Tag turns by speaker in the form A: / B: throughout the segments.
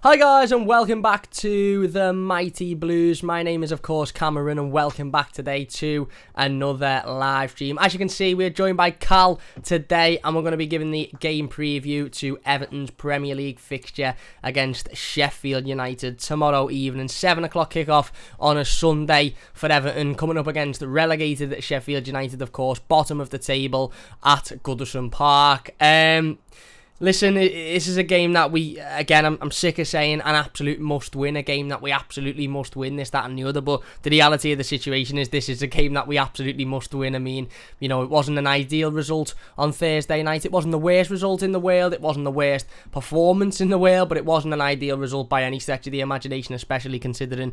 A: Hi guys and welcome back to the Mighty Blues. My name is of course Cameron and welcome back today to another live stream. As you can see, we're joined by Cal today and we're going to be giving the game preview to Everton's Premier League fixture against Sheffield United tomorrow evening. 7 o'clock kickoff on a Sunday for Everton, coming up against the relegated Sheffield United, of course, bottom of the table at Goodison Park. Listen, this is a game that I'm sick of saying an absolute must win, a game that we absolutely must win, this, that and the other, but the reality of the situation is this is a game that we absolutely must win. I mean, you know, it wasn't an ideal result on Thursday night, it wasn't the worst result in the world, it wasn't the worst performance in the world, but it wasn't an ideal result by any stretch of the imagination, especially considering,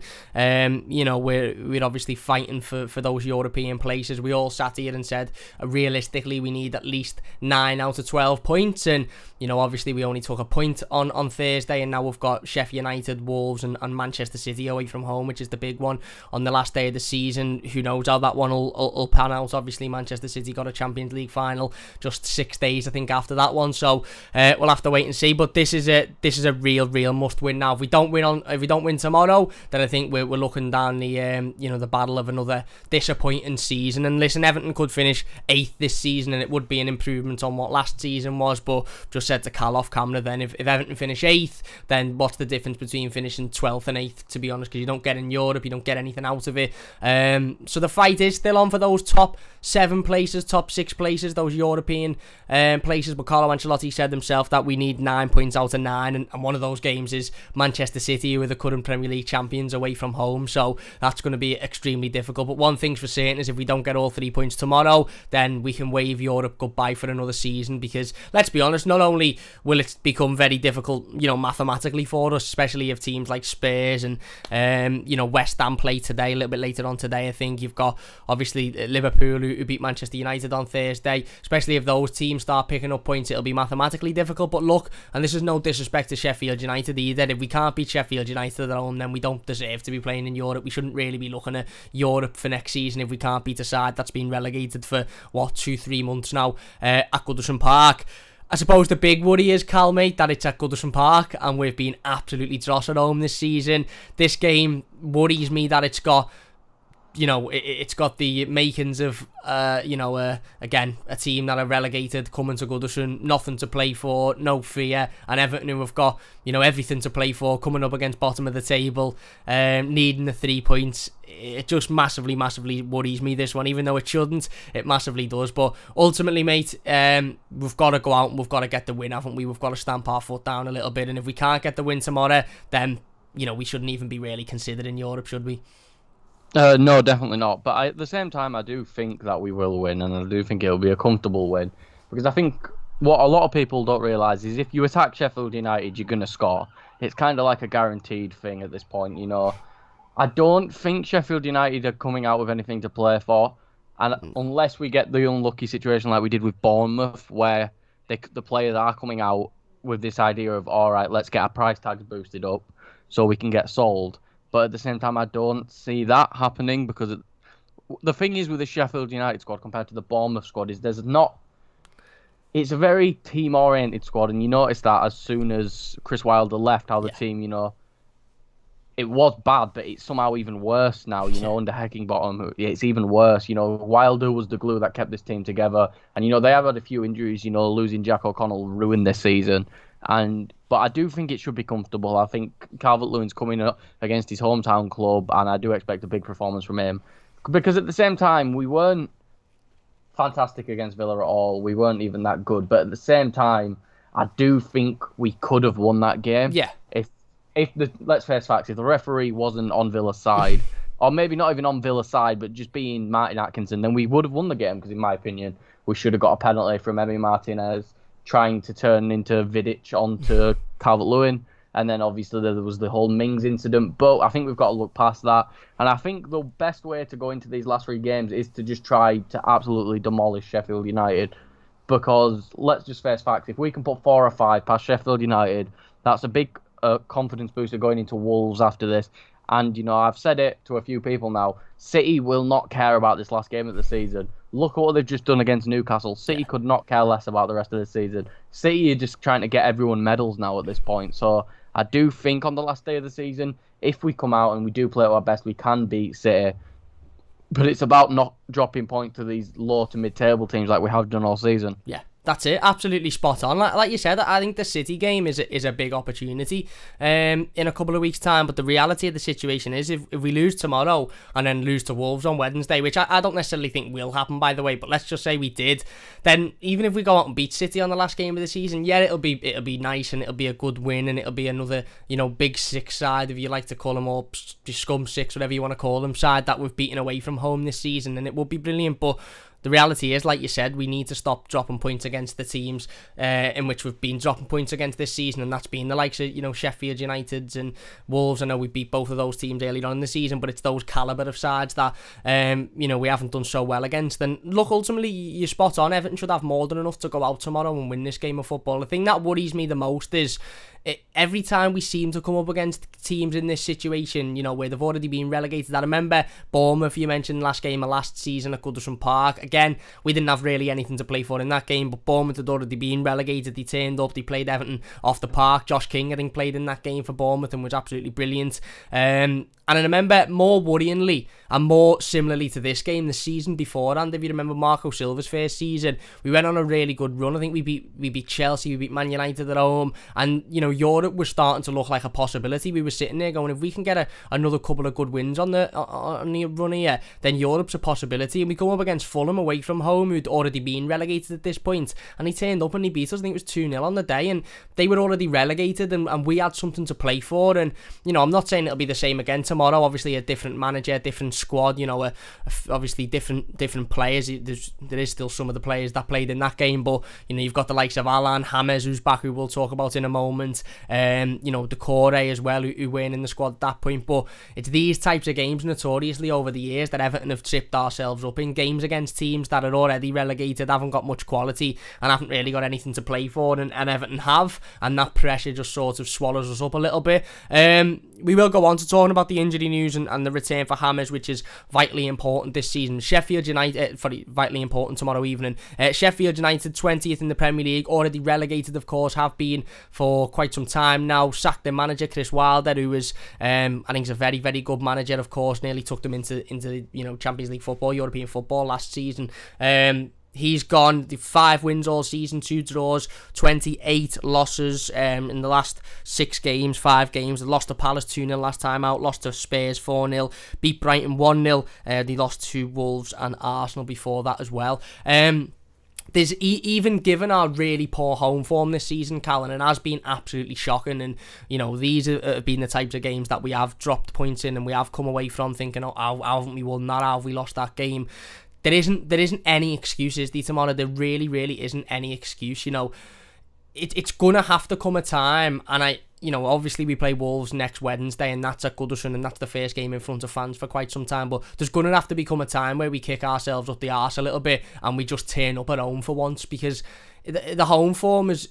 A: you know, we're obviously fighting for those European places. We all sat here and said, realistically, we need at least 9 out of 12 points, and you know, obviously we only took a point on Thursday, and now we've got Sheffield United, Wolves and Manchester City away from home, which is the big one on the last day of the season. Who knows how that one will pan out. Obviously Manchester City got a Champions League final just 6 days I think after that one, so we'll have to wait and see. But this is a real must win now. If we don't win tomorrow, then I think we're looking down the you know, the battle of another disappointing season. And listen, Everton could finish 8th this season and it would be an improvement on what last season was, but just said to Cal off camera then, if Everton finish 8th, then what's the difference between finishing 12th and 8th, to be honest, because you don't get in Europe, you don't get anything out of it. So the fight is still on for those top 7 places, top 6 places, those European places, but Carlo Ancelotti said himself that we need 9 points out of 9, and one of those games is Manchester City, who are the current Premier League champions, away from home, so that's going to be extremely difficult. But one thing's for certain is if we don't get all 3 points tomorrow, then we can wave Europe goodbye for another season, because let's be honest, not only will it become very difficult, you know, mathematically for us, especially if teams like Spurs and you know, West Ham play today, a little bit later on today. I think you've got obviously Liverpool who beat Manchester United on Thursday. Especially if those teams start picking up points, it'll be mathematically difficult. But look, and this is no disrespect to Sheffield United either, if we can't beat Sheffield United at home, then we don't deserve to be playing in Europe. We shouldn't really be looking at Europe for next season if we can't beat a side that's been relegated for what, 2-3 months now at Goodison Park. I suppose the big worry is, Cal, mate, that it's at Goodison Park and we've been absolutely dross at home this season. This game worries me that it's got, you know, it's got the makings of, you know, again, a team that are relegated coming to Goodison, nothing to play for, no fear, and Everton, who have got, you know, everything to play for, coming up against bottom of the table, needing the 3 points. It just massively worries me, this one, even though it shouldn't, it massively does. But ultimately, mate, we've got to go out and we've got to get the win, haven't we? We've got to stamp our foot down a little bit, and if we can't get the win tomorrow, then, you know, we shouldn't even be really considered in Europe, should we?
B: No, definitely not. But at the same time, I do think that we will win, and I do think it'll be a comfortable win. Because I think what a lot of people don't realise is if you attack Sheffield United, you're going to score. It's kind of like a guaranteed thing at this point, you know. I don't think Sheffield United are coming out with anything to play for. And unless we get the unlucky situation like we did with Bournemouth, where the players are coming out with this idea of, all right, let's get our price tags boosted up so we can get sold. But at the same time, I don't see that happening, because the thing is with the Sheffield United squad compared to the Bournemouth squad is it's a very team-oriented squad, and you notice that as soon as Chris Wilder left, how the team, you know, it was bad, but it's somehow even worse now, you know, under Heckingbottom. It's even worse, you know. Wilder was the glue that kept this team together, and, you know, they have had a few injuries, you know, losing Jack O'Connell ruined this season. But I do think it should be comfortable. I think Calvert-Lewin's coming up against his hometown club, and I do expect a big performance from him. Because at the same time, we weren't fantastic against Villa at all. We weren't even that good. But at the same time, I do think we could have won that game.
A: Yeah.
B: Let's face facts, if the referee wasn't on Villa's side, or maybe not even on Villa's side, but just being Martin Atkinson, then we would have won the game. Because in my opinion, we should have got a penalty from Emi Martinez trying to turn into Vidic onto Calvert-Lewin, and then obviously there was the whole Mings incident, but I think we've got to look past that, and I think the best way to go into these last 3 games is to just try to absolutely demolish Sheffield United, because let's just face facts, if we can put 4 or 5 past Sheffield United, that's a big confidence booster going into Wolves after this. And, you know, I've said it to a few people now, City will not care about this last game of the season. Look at what they've just done against Newcastle. City could not care less about the rest of the season. City are just trying to get everyone medals now at this point. So I do think on the last day of the season, if we come out and we do play at our best, we can beat City. But it's about not dropping points to these low to mid-table teams like we have done all season.
A: Yeah, that's it. Absolutely spot on. Like you said, I think the City game is a big opportunity in a couple of weeks' time. But the reality of the situation is, if we lose tomorrow and then lose to Wolves on Wednesday, which I don't necessarily think will happen, by the way, but let's just say we did, then even if we go out and beat City on the last game of the season, yeah, it'll be nice and it'll be a good win and it'll be another, big six side, if you like to call them, or scum six, whatever you want to call them, side that we've beaten away from home this season, and it would be brilliant. But the reality is, like you said, we need to stop dropping points against the teams in which we've been dropping points against this season, and that's been the likes of, Sheffield United's and Wolves. I know we beat both of those teams earlier on in the season, but it's those calibre of sides that, we haven't done so well against. And look, ultimately, you're spot on. Everton should have more than enough to go out tomorrow and win this game of football. The thing that worries me the most is every time we seem to come up against teams in this situation, where they've already been relegated. I remember Bournemouth, you mentioned last game of last season at Goodison Park. Again, we didn't have really anything to play for in that game, but Bournemouth had already been relegated. They turned up, they played Everton off the park. Josh King, I think, played in that game for Bournemouth and was absolutely brilliant. And I remember, more worryingly and more similarly to this game, the season beforehand, if you remember Marco Silva's first season, we went on a really good run. I think we beat Chelsea, we beat Man United at home, and Europe was starting to look like a possibility. We were sitting there going, if we can get another couple of good wins on the run here, then Europe's a possibility. And we come up against Fulham away from home, who'd already been relegated at this point, and he turned up and he beat us. I think it was 2-0 on the day, and they were already relegated, and we had something to play for. And I'm not saying it'll be the same again tomorrow. Obviously, a different manager, different squad, obviously different players. There is still some of the players that played in that game, but you've got the likes of Alan Hammers, who's back, who we'll talk about in a moment. Decore as well, who weren't in the squad at that point. But it's these types of games, notoriously over the years, that Everton have tripped ourselves up in. Games against teams that are already relegated, haven't got much quality, and haven't really got anything to play for, and Everton have, and that pressure just sort of swallows us up a little bit. We will go on to talking about the injury news and the return for Hammers, which is vitally important this season. Sheffield United, vitally important tomorrow evening. Sheffield United, 20th in the Premier League, already relegated, of course, have been for quite some time now. Sacked their manager, Chris Wilder, who was, I think, is a very, very good manager, of course. Nearly took them into Champions League football, European football last season. He's gone. 5 wins all season, 2 draws, 28 losses in the last 6 games, 5 games. They lost to Palace 2-0 last time out, lost to Spurs 4-0, beat Brighton 1-0. They lost to Wolves and Arsenal before that as well. There's even given our really poor home form this season, Callan, and has been absolutely shocking. And these have been the types of games that we have dropped points in, and we have come away from thinking, oh, how haven't we won that? How have we lost that game? There isn't any excuses, tomorrow. There really, really isn't any excuse. It's gonna have to come a time, and obviously we play Wolves next Wednesday, and that's at Goodison, and that's the first game in front of fans for quite some time. But there's gonna have to become a time where we kick ourselves up the arse a little bit, and we just turn up at home for once, because the home form it's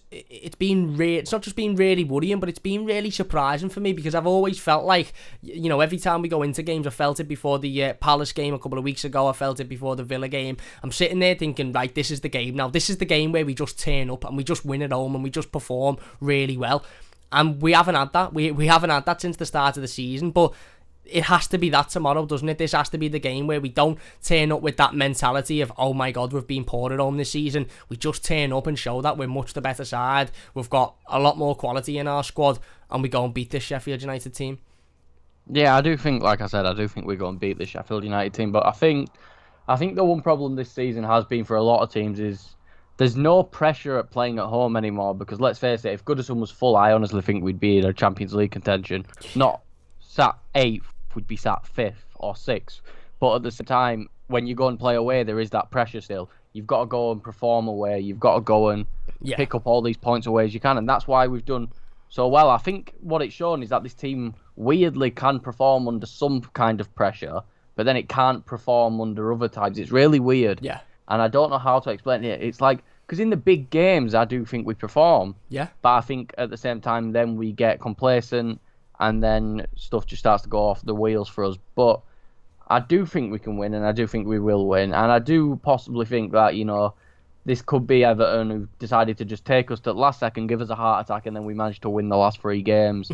A: not just been really worrying, but it's been really surprising for me, because I've always felt like, every time we go into games, I felt it before the Palace game a couple of weeks ago, I felt it before the Villa game. I'm sitting there thinking, right, this is the game now. This is the game where we just turn up and we just win at home and we just perform really well. And we haven't had that. We haven't had that since the start of the season, but it has to be that tomorrow, doesn't it? This has to be the game where we don't turn up with that mentality of, oh my God, we've been poor at home this season. We just turn up and show that we're much the better side. We've got a lot more quality in our squad, and we go and beat this Sheffield United team.
B: Yeah, I do think, like I said, we go and beat the Sheffield United team. But I think the one problem this season has been for a lot of teams is there's no pressure at playing at home anymore, because let's face it, if Goodison was full, I honestly think we'd be in a Champions League contention. Not sat 8th, we'd be sat 5th or 6th. But at the same time, when you go and play away, there is that pressure still. You've got to go and perform away. You've got to go and pick up all these points away as you can. And that's why we've done so well. I think what it's shown is that this team weirdly can perform under some kind of pressure, but then it can't perform under other times. It's really weird.
A: Yeah.
B: And I don't know how to explain it. It's like, because in the big games, I do think we perform.
A: Yeah.
B: But I think at the same time, then we get complacent, and then stuff just starts to go off the wheels for us. But I do think we can win, and I do think we will win. And I do possibly think that, this could be Everton who decided to just take us to the last second, give us a heart attack, and then we managed to win the last 3 games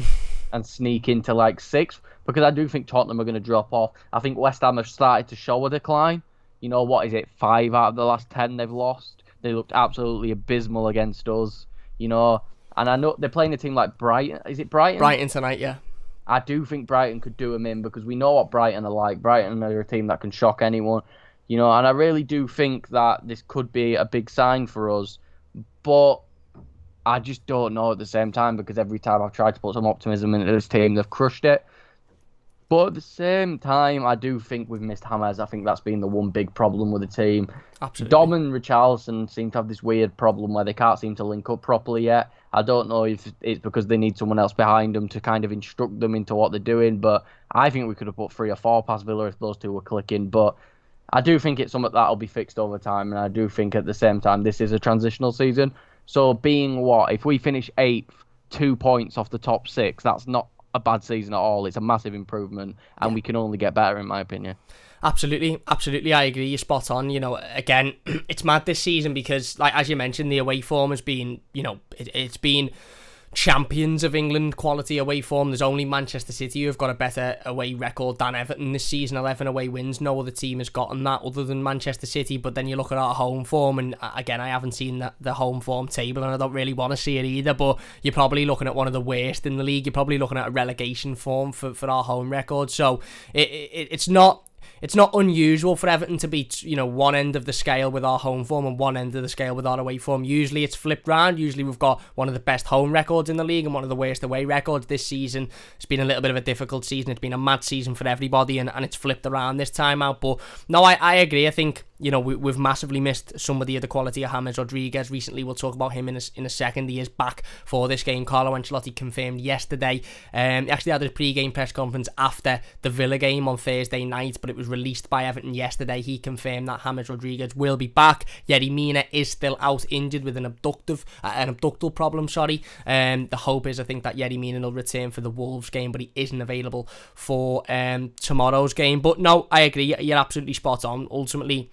B: and sneak into like 6th. Because I do think Tottenham are going to drop off. I think West Ham have started to show a decline. You know, what is it? 5 out of the last 10 they've lost. They looked absolutely abysmal against us. You know, and I know they're playing a team like Brighton. Is it Brighton?
A: Brighton tonight, yeah.
B: I do think Brighton could do them in because we know what Brighton are like. Brighton are a team that can shock anyone. You know, and I really do think that this could be a big sign for us. But I just don't know at the same time because every time I've tried to put some optimism into this team, they've crushed it. But at the same time, I do think we've missed James. I think that's been the one big problem with the team.
A: Absolutely.
B: Dom and Richarlison seem to have this weird problem where they can't seem to link up properly yet. I don't know if it's because they need someone else behind them to kind of instruct them into what they're doing, but I think we could have put 3 or 4 past Villa if those two were clicking. But I do think it's something that'll be fixed over time, and I do think at the same time this is a transitional season. So being what? If we finish 8th, 2 points off the top 6, that's not a bad season at all. It's a massive improvement, and we can only get better, in my opinion.
A: Absolutely, I agree. You're spot on. You know, again, it's mad this season because, like as you mentioned, the away form has been, you know, it's been champions of England quality away form. There's only Manchester City who have got a better away record than Everton this season. 11 away wins. No other team has gotten that other than Manchester City. But then you look at our home form, and again, I haven't seen the home form table, and I don't really want to see it either. But you're probably looking at one of the worst in the league. You're probably looking at a relegation form for our home record. So it's not. It's not unusual for Everton to be, you know, one end of the scale with our home form and one end of the scale with our away form. Usually it's flipped round. Usually we've got one of the best home records in the league and one of the worst away records. This season, it's been a little bit of a difficult season. It's been a mad season for everybody, and it's flipped around this time out. But no, I agree. I think, you know, we've massively missed somebody of the quality of James Rodriguez recently. We'll talk about him in a second. He is back for this game. Carlo Ancelotti confirmed yesterday. He actually had a pre-game press conference after the Villa game on Thursday night, but it was released by Everton yesterday. He confirmed that James Rodriguez will be back. Yerry Mina is still out injured with an abductal problem. The hope is, I think, that Yerry Mina will return for the Wolves game, but he isn't available for tomorrow's game. But no, I agree. You're absolutely spot on. Ultimately,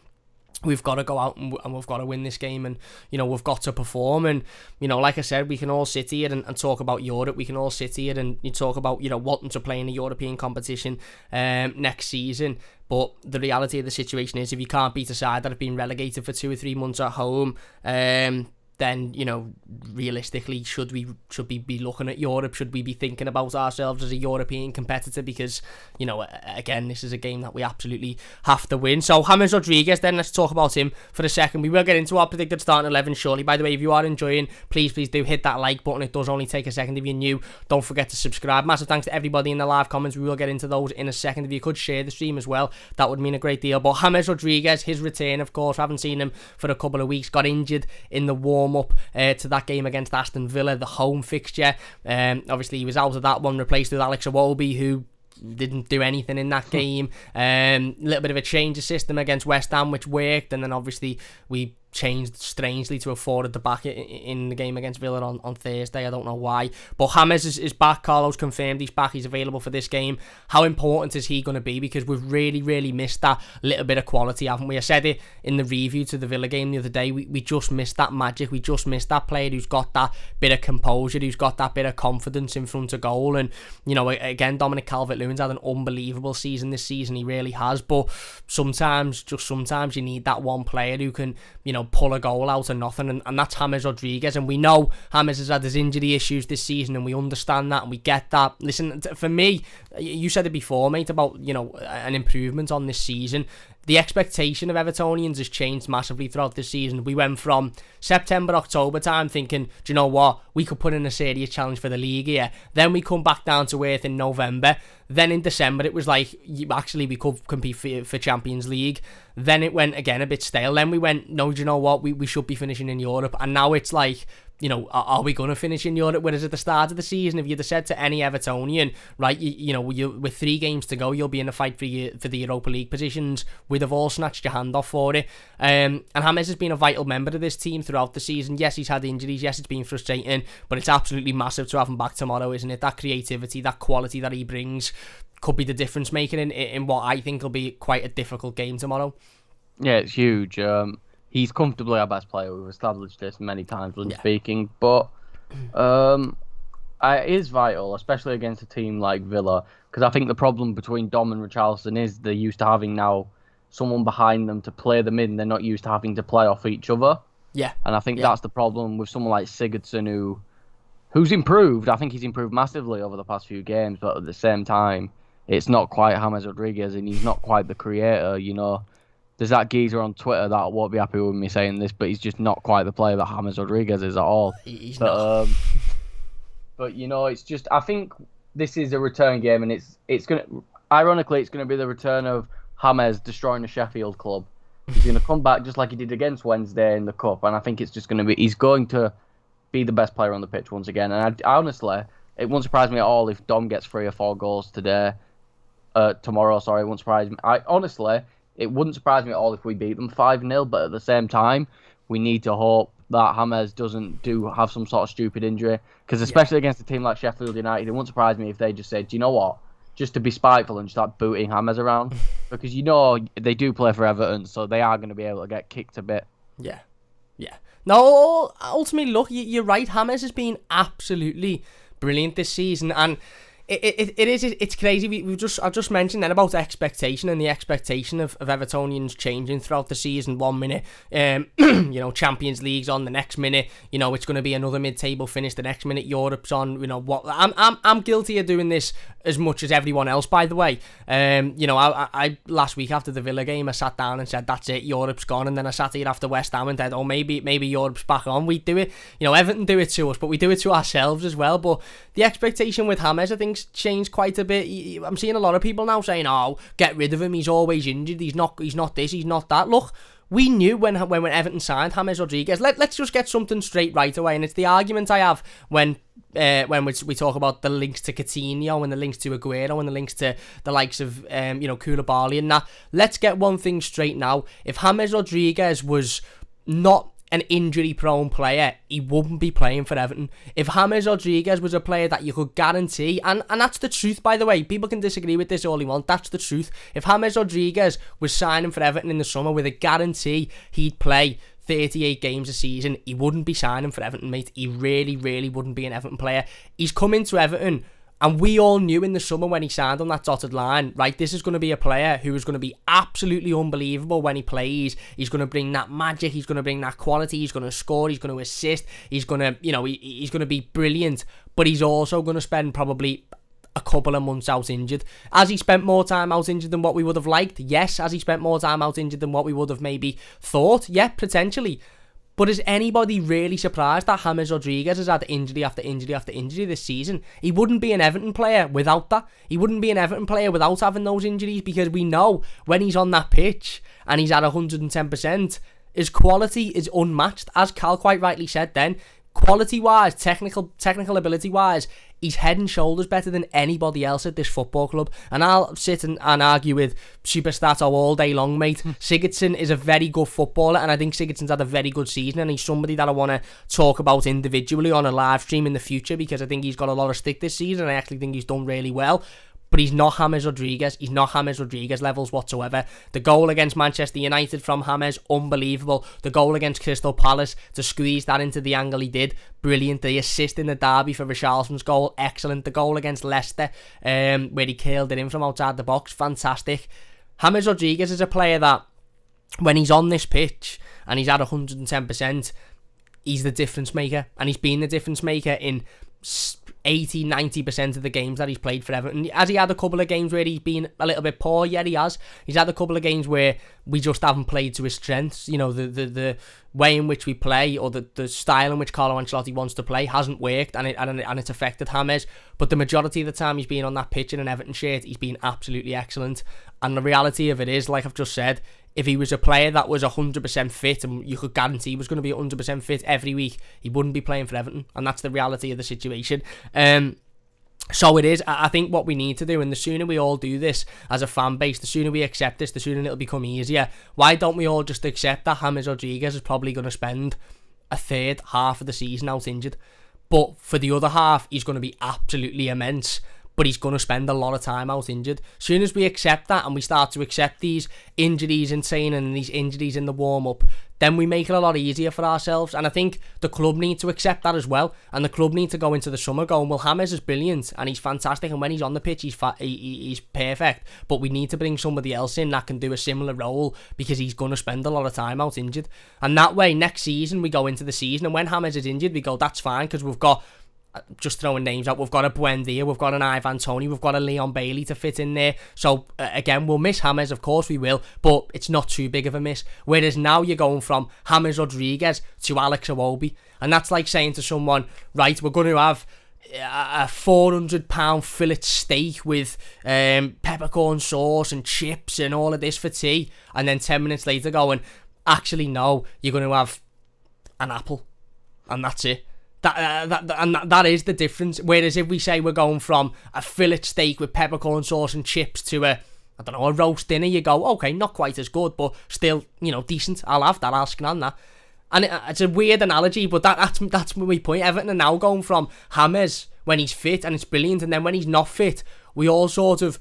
A: we've got to go out and we've got to win this game, and, you know, we've got to perform. And, you know, like I said, we can all sit here and talk about Europe. We can all sit here and you talk about, you know, wanting to play in a European competition next season. But the reality of the situation is, if you can't beat a side that have been relegated for 2 or 3 months at home, then, you know, realistically, should we be looking at Europe? Should we be thinking about ourselves as a European competitor? Because, you know, again, this is a game that we absolutely have to win. So James Rodriguez, then let's talk about him for a second. We will get into our predicted starting 11 shortly. By the way, if you are enjoying, please do hit that like button. It does only take a second. If you're new, don't forget to subscribe. Massive thanks to everybody in the live comments. We will get into those in a second. If you could share the stream as well, that would mean a great deal. But James Rodriguez, his return, of course, haven't seen him for a couple of weeks. Got injured in the warm-up to that game against Aston Villa, the home fixture. Obviously, he was out of that one, replaced with Alex Iwobi, who didn't do anything in that game. A little bit of a change of system against West Ham, which worked, and then obviously we changed strangely to a 4 at the back in the game against Villa on Thursday. I don't know why. But James is back. Carlos confirmed he's back. He's available for this game. How important is he going to be? Because we've really missed that little bit of quality, haven't we? I said it in the review to the Villa game the other day. We just missed that magic. We just missed that player who's got that bit of composure, who's got that bit of confidence in front of goal. And, you know, again, Dominic Calvert-Lewin's had an unbelievable season this season. He really has. But sometimes you need that one player who can, you know, pull a goal out of nothing, and that's James Rodriguez. And we know James has had his injury issues this season, and we understand that, and we get that. Listen, for me, you said it before, mate, about, you know, an improvement on this season. The expectation of Evertonians has changed massively throughout this season. We went from September, October time thinking, do you know what, we could put in a serious challenge for the league here. Then we come back down to earth in November. Then in December, it was like, actually, we could compete for Champions League. Then it went, again, a bit stale. Then we went, no, do you know what, we should be finishing in Europe. And now it's like, you know, are we going to finish in Europe? Whereas at the start of the season, if you'd have said to any Evertonian, right, you know, with 3 games to go, you'll be in a fight for the Europa League positions, we'd have all snatched your hand off for it. And James has been a vital member of this team throughout the season. Yes, he's had injuries. Yes, it's been frustrating, but it's absolutely massive to have him back tomorrow, isn't it? That creativity, that quality that he brings could be the difference making in what I think will be quite a difficult game tomorrow.
B: Yeah, it's huge. he's comfortably our best player. We've established this many times when
A: Yeah.
B: speaking, but it is vital, especially against a team like Villa, because I think the problem between Dom and Richarlison is they're used to having now someone behind them to play them in. They're not used to having to play off each other.
A: Yeah.
B: And I think that's the problem with someone like Sigurdsson, who's improved. I think he's improved massively over the past few games, but at the same time, it's not quite James Rodriguez, and he's not quite the creator, you know. There's that geezer on Twitter that won't be happy with me saying this, but he's just not quite the player that James Rodriguez is at all.
A: He's not.
B: But you know, it's just, I think this is a return game, and it's gonna, ironically, it's gonna be the return of James destroying the Sheffield club. He's gonna come back just like he did against Wednesday in the cup, and I think it's just gonna be, he's going to be the best player on the pitch once again. And I honestly, it won't surprise me at all if Dom gets 3 or 4 goals tomorrow. Sorry, it won't surprise me. It wouldn't surprise me at all if we beat them 5-0, but at the same time, we need to hope that James doesn't have some sort of stupid injury, because especially against a team like Sheffield United, it wouldn't surprise me if they just said, do you know what, just to be spiteful and start booting James around, because you know they do play for Everton, so they are going to be able to get kicked a bit.
A: Yeah. No, ultimately, look, you're right. James has been absolutely brilliant this season, and it's crazy. I've just mentioned then about expectation, and the expectation of Evertonians changing throughout the season. 1 minute, Champions League's on. The next minute, it's going to be another mid-table finish. The next minute, Europe's on. I'm guilty of doing this as much as everyone else, by the way. I last week after the Villa game, I sat down and said, that's it, Europe's gone. And then I sat here after West Ham and said, maybe Europe's back on. We do it, Everton do it to us, but we do it to ourselves as well. But the expectation with James, I think, changed quite a bit. I'm seeing a lot of people now saying, get rid of him, he's always injured, he's not this, he's not that. Look, we knew when Everton signed James Rodriguez. Let's just get something straight right away, and it's the argument I have when we talk about the links to Coutinho and the links to Aguero and the links to the likes of Koulibaly and that. Let's get one thing straight now. If James Rodriguez was not an injury-prone player, he wouldn't be playing for Everton. If James Rodriguez was a player that you could guarantee, and that's the truth, by the way, people can disagree with this all they want, that's the truth. If James Rodriguez was signing for Everton in the summer with a guarantee he'd play 38 games a season, he wouldn't be signing for Everton, mate. He really, really wouldn't be an Everton player. He's come into Everton, and we all knew in the summer when he signed on that dotted line, right, this is going to be a player who is going to be absolutely unbelievable when he plays. He's going to bring that magic, he's going to bring that quality, he's going to score, he's going to assist, he's going to, he's going to be brilliant, but he's also going to spend probably a couple of months out injured. Has he spent more time out injured than what we would have liked? Yes. Has he spent more time out injured than what we would have maybe thought? Yeah, potentially. But is anybody really surprised that James Rodriguez has had injury after injury after injury this season? He wouldn't be an Everton player without that. He wouldn't be an Everton player without having those injuries, because we know when he's on that pitch and he's at 110%, his quality is unmatched. As Cal quite rightly said then, quality-wise, technical ability-wise, he's head and shoulders better than anybody else at this football club. And I'll sit and argue with superstats all day long, mate. Sigurdsson is a very good footballer, and I think Sigurdsson's had a very good season, and he's somebody that I want to talk about individually on a live stream in the future, because I think he's got a lot of stick this season, and I actually think he's done really well. But he's not James Rodriguez. He's not James Rodriguez levels whatsoever. The goal against Manchester United from James, unbelievable. The goal against Crystal Palace, to squeeze that into the angle he did, brilliant. The assist in the derby for Richarlison's goal, excellent. The goal against Leicester, where he curled it in from outside the box, fantastic. James Rodriguez is a player that, when he's on this pitch and he's at 110%, he's the difference maker. And he's been the difference maker in 80-90% of the games that he's played for Everton. Has he had a couple of games where he's been a little bit poor? Yeah, he has. He's had a couple of games where we just haven't played to his strengths. The way in which we play, or the style in which Carlo Ancelotti wants to play, hasn't worked, and it's affected James. But the majority of the time he's been on that pitch in an Everton shirt, he's been absolutely excellent. And the reality of it is, like I've just said, if he was a player that was 100% fit and you could guarantee he was going to be 100% fit every week, he wouldn't be playing for Everton. And that's the reality of the situation. So it is. I think what we need to do, and the sooner we all do this as a fan base, the sooner we accept this, the sooner it'll become easier. Why don't we all just accept that James Rodriguez is probably going to spend a third, half of the season out injured? But for the other half, he's going to be absolutely immense. but he's going to spend a lot of time out injured. As soon as we accept that and we start to accept these injuries in training and these injuries in the warm-up, then we make it a lot easier for ourselves. And I think the club need to accept that as well. And the club need to go into the summer going, well, James is brilliant and he's fantastic. And when he's on the pitch, he's perfect. But we need to bring somebody else in that can do a similar role because he's going to spend a lot of time out injured. And that way, next season, we go into the season. And when James is injured, we go, that's fine because we've got... Just throwing names out, we've got a Buendia, we've got an Ivan Toney, we've got a Leon Bailey to fit in there. So again, we'll miss James, of course we will, but it's not too big of a miss. Whereas now you're going from James Rodriguez to Alex Iwobi, and that's like saying to someone, right, we're going to have a £400 fillet steak with peppercorn sauce and chips and all of this for tea, and then 10 minutes later going, actually no, you're going to have an apple, and that's it. That is the difference. Whereas if we say we're going from a fillet steak with peppercorn sauce and chips to a roast dinner, you go, okay, not quite as good, but still, decent. I'll have that. I'll scan that. And it's a weird analogy, but that's my point. Everton are now going from James when he's fit and it's brilliant, and then when he's not fit, we all sort of,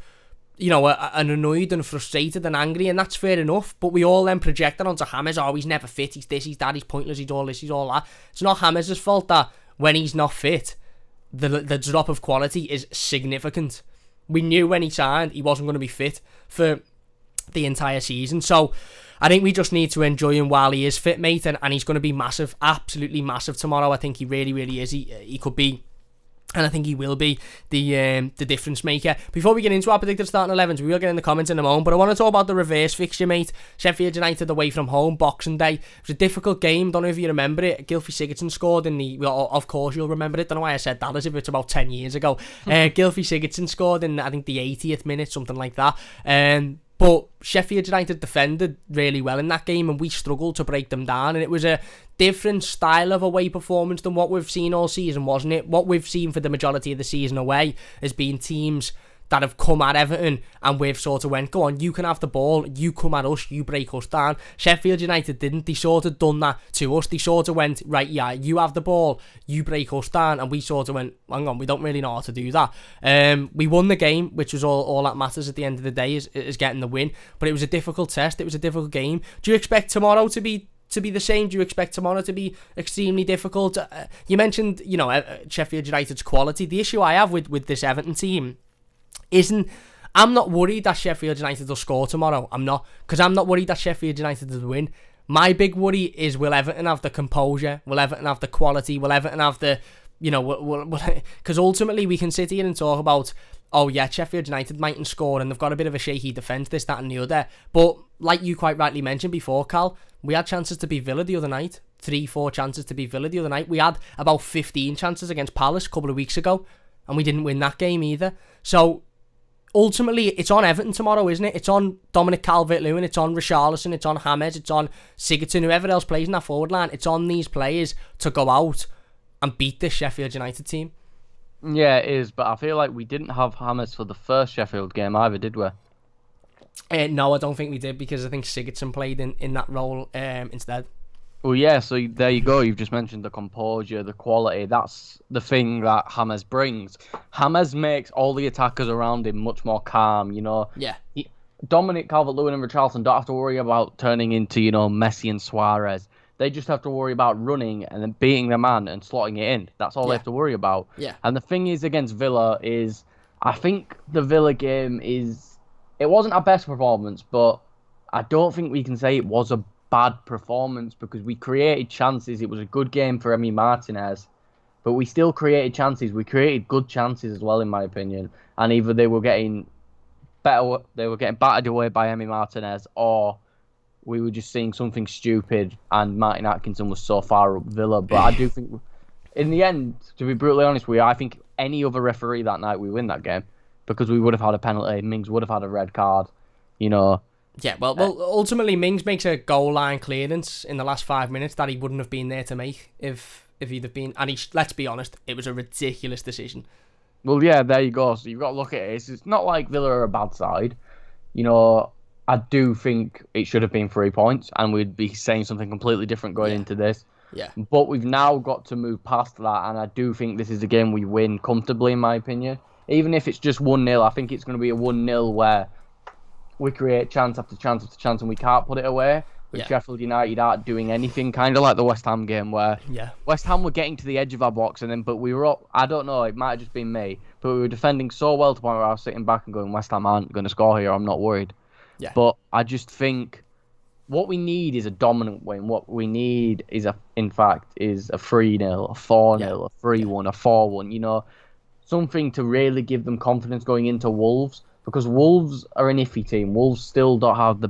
A: are annoyed and frustrated and angry, and that's fair enough, but we all then project that onto James. Oh, he's never fit, he's this, he's that, he's pointless, he's all this, he's all that. It's not James' fault that when he's not fit, the drop of quality is significant. We knew when he signed he wasn't going to be fit for the entire season, so I think we just need to enjoy him while he is fit, mate, and he's going to be massive, absolutely massive tomorrow. I think he really, really is. He could be, and I think he will be the difference maker. Before we get into our predicted starting 11s, we will get in the comments in a moment, but I want to talk about the reverse fixture, mate. Sheffield United away from home, Boxing Day. It was a difficult game. Don't know if you remember it. Gylfi Sigurdsson scored in the... Well, of course you'll remember it. Don't know why I said that as if it's about 10 years ago. Gylfi Sigurdsson scored in, I think, the 80th minute, something like that. But Sheffield United defended really well in that game and we struggled to break them down, and it was a different style of away performance than what we've seen all season, wasn't it? What we've seen for the majority of the season away has been teams that have come at Everton and we've sort of went, go on, you can have the ball, you come at us, you break us down. Sheffield United didn't. They sort of done that to us. They sort of went, right, yeah, you have the ball, you break us down, and we sort of went, hang on, we don't really know how to do that. We won the game, which was all that matters at the end of the day, is getting the win, but it was a difficult test, it was a difficult game. Do you expect tomorrow to be the same? Do you expect tomorrow to be extremely difficult? You mentioned, Sheffield United's quality. The issue I have with this Everton team I'm not worried that Sheffield United will score tomorrow. I'm not, because I'm not worried that Sheffield United will win. My big worry is, will Everton have the composure? Will Everton have the quality? Will Everton have the, because ultimately we can sit here and talk about, oh yeah, Sheffield United mightn't score and they've got a bit of a shaky defence, this, that and the other. But like you quite rightly mentioned before, Cal, we had chances to beat Villa the other night. 3-4 chances to beat Villa the other night. We had about 15 chances against Palace a couple of weeks ago and we didn't win that game either. So ultimately, it's on Everton tomorrow, isn't it? It's on Dominic Calvert-Lewin, it's on Richarlison, it's on James, it's on Sigurdsson, whoever else plays in that forward line. It's on these players to go out and beat this Sheffield United team.
B: Yeah, it is, but I feel like we didn't have James for the first Sheffield game either, did we?
A: No, I don't think we did, because I think Sigurdsson played in that role instead.
B: Well, yeah, so there you go. You've just mentioned the composure, the quality. That's the thing that James brings. James makes all the attackers around him much more calm,
A: Yeah.
B: Dominic Calvert-Lewin and Richarlison don't have to worry about turning into, Messi and Suarez. They just have to worry about running and then beating the man and slotting it in. That's all they have to worry about.
A: Yeah.
B: And the thing is against Villa is, I think the Villa game it wasn't our best performance, but I don't think we can say it was a bad performance because we created chances. It was a good game for Emi Martinez, but we still created chances. We created good chances as well, in my opinion. And either they were getting battered away by Emi Martinez, or we were just seeing something stupid and Martin Atkinson was so far up Villa. But I do think, in the end, to be brutally honest with you, I think any other referee that night, we win that game because we would have had a penalty. Mings would have had a red card,
A: Yeah, well, ultimately Mings makes a goal line clearance in the last 5 minutes that he wouldn't have been there to make if he'd have been. And let's be honest, it was a ridiculous decision.
B: Well, yeah, there you go. So you've got to look at it. It's not like Villa are a bad side. I do think it should have been 3 points, and we'd be saying something completely different going into this.
A: Yeah.
B: But we've now got to move past that, and I do think this is a game we win comfortably, in my opinion. even if it's just 1-0, I think it's going to be a 1-0 where we create chance after chance after chance and we can't put it away. But Sheffield United aren't doing anything, kind of like the West Ham game where West Ham were getting to the edge of our box but we were up, I don't know, it might have just been me, but we were defending so well to the point where I was sitting back and going, West Ham aren't going to score here, I'm not worried. Yeah. But I just think what we need is a dominant win. What we need is in fact, a 3-0, a 4-0, a 3-1, a 4-1, something to really give them confidence going into Wolves, because Wolves are an iffy team. Wolves still don't have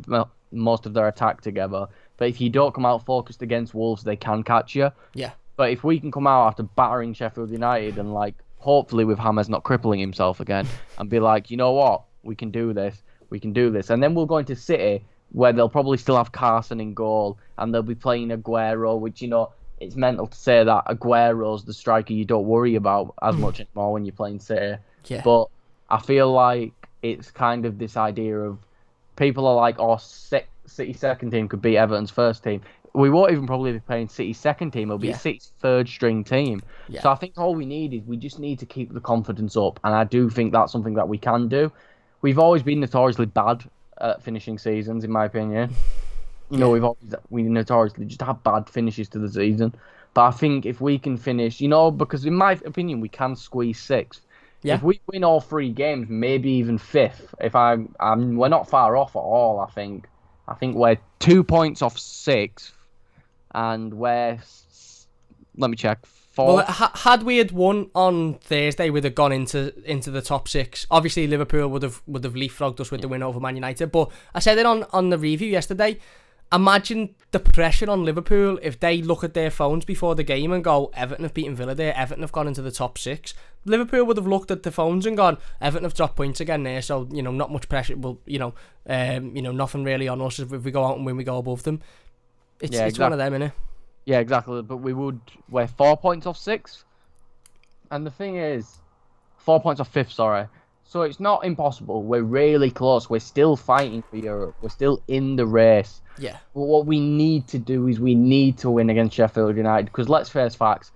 B: most of their attack together, but if you don't come out focused against Wolves, they can catch you. Yeah. But if we can come out after battering Sheffield United and hopefully with Hammers not crippling himself again, and be like, you know what, we can do this, and then we'll go into City where they'll probably still have Carson in goal and they'll be playing Aguero, which it's mental to say that Aguero's the striker you don't worry about as much anymore when you're playing City. Yeah. But I feel like it's kind of this idea of people are like, City's second team could beat Everton's first team. We won't even probably be playing City's second team. It'll be City's third string team. Yeah. So I think all we need is we just need to keep the confidence up. And I do think that's something that we can do. We've always been notoriously bad at finishing seasons, in my opinion. We notoriously just have bad finishes to the season. But I think if we can finish, because in my opinion, we can squeeze sixth. Yeah. If we win all 3 games, maybe even 5th. We're not far off at all. I think we're 2 points off 6th, and we're, let me check, 4th.
A: Well, had we won on Thursday, we'd have gone into the top 6. Obviously, Liverpool would have leapfrogged us with the win over Man United. But I said it on the review yesterday. Imagine the pressure on Liverpool if they look at their phones before the game and go, Everton have beaten Villa there, Everton have gone into the top 6. Liverpool would have looked at the phones and gone, Everton have dropped points again there, so not much pressure. Well, nothing really on us. If we go out and win, we go above them. It's one of them, innit?
B: Yeah, exactly. But we're 4 points off 6th, and the thing is, 4 points off 5th. Sorry. So it's not impossible. We're really close. We're still fighting for Europe. We're still in the race. Yeah. But what we need to do is we need to win against Sheffield United, because let's face facts.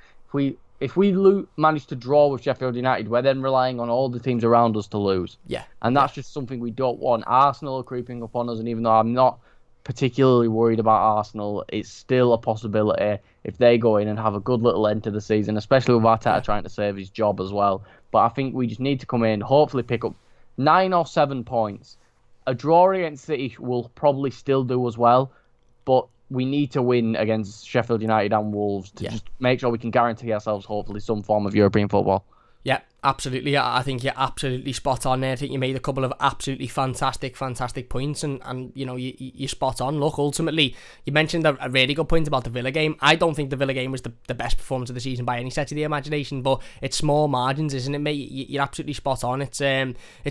B: If we manage to draw with Sheffield United, we're then relying on all the teams around us to lose. Yeah. And that's just something we don't want. Arsenal are creeping up on us, and even though I'm not particularly worried about Arsenal, it's still a possibility if they go in and have a good little end to the season, especially with Arteta trying to save his job as well. But I think we just need to come in, hopefully pick up 9 or 7 points. A draw against City will probably still do as well, but we need to win against Sheffield United and Wolves to just make sure we can guarantee ourselves, hopefully, some form of European football. Yeah, absolutely. I think you're absolutely spot on there. I think you made a couple of absolutely fantastic points, and you're spot on. Look, ultimately, you mentioned a really good point about the Villa game. I don't think the Villa game was the best performance of the season by any stretch of the imagination, but it's small margins, isn't it, mate? You're absolutely spot on. It's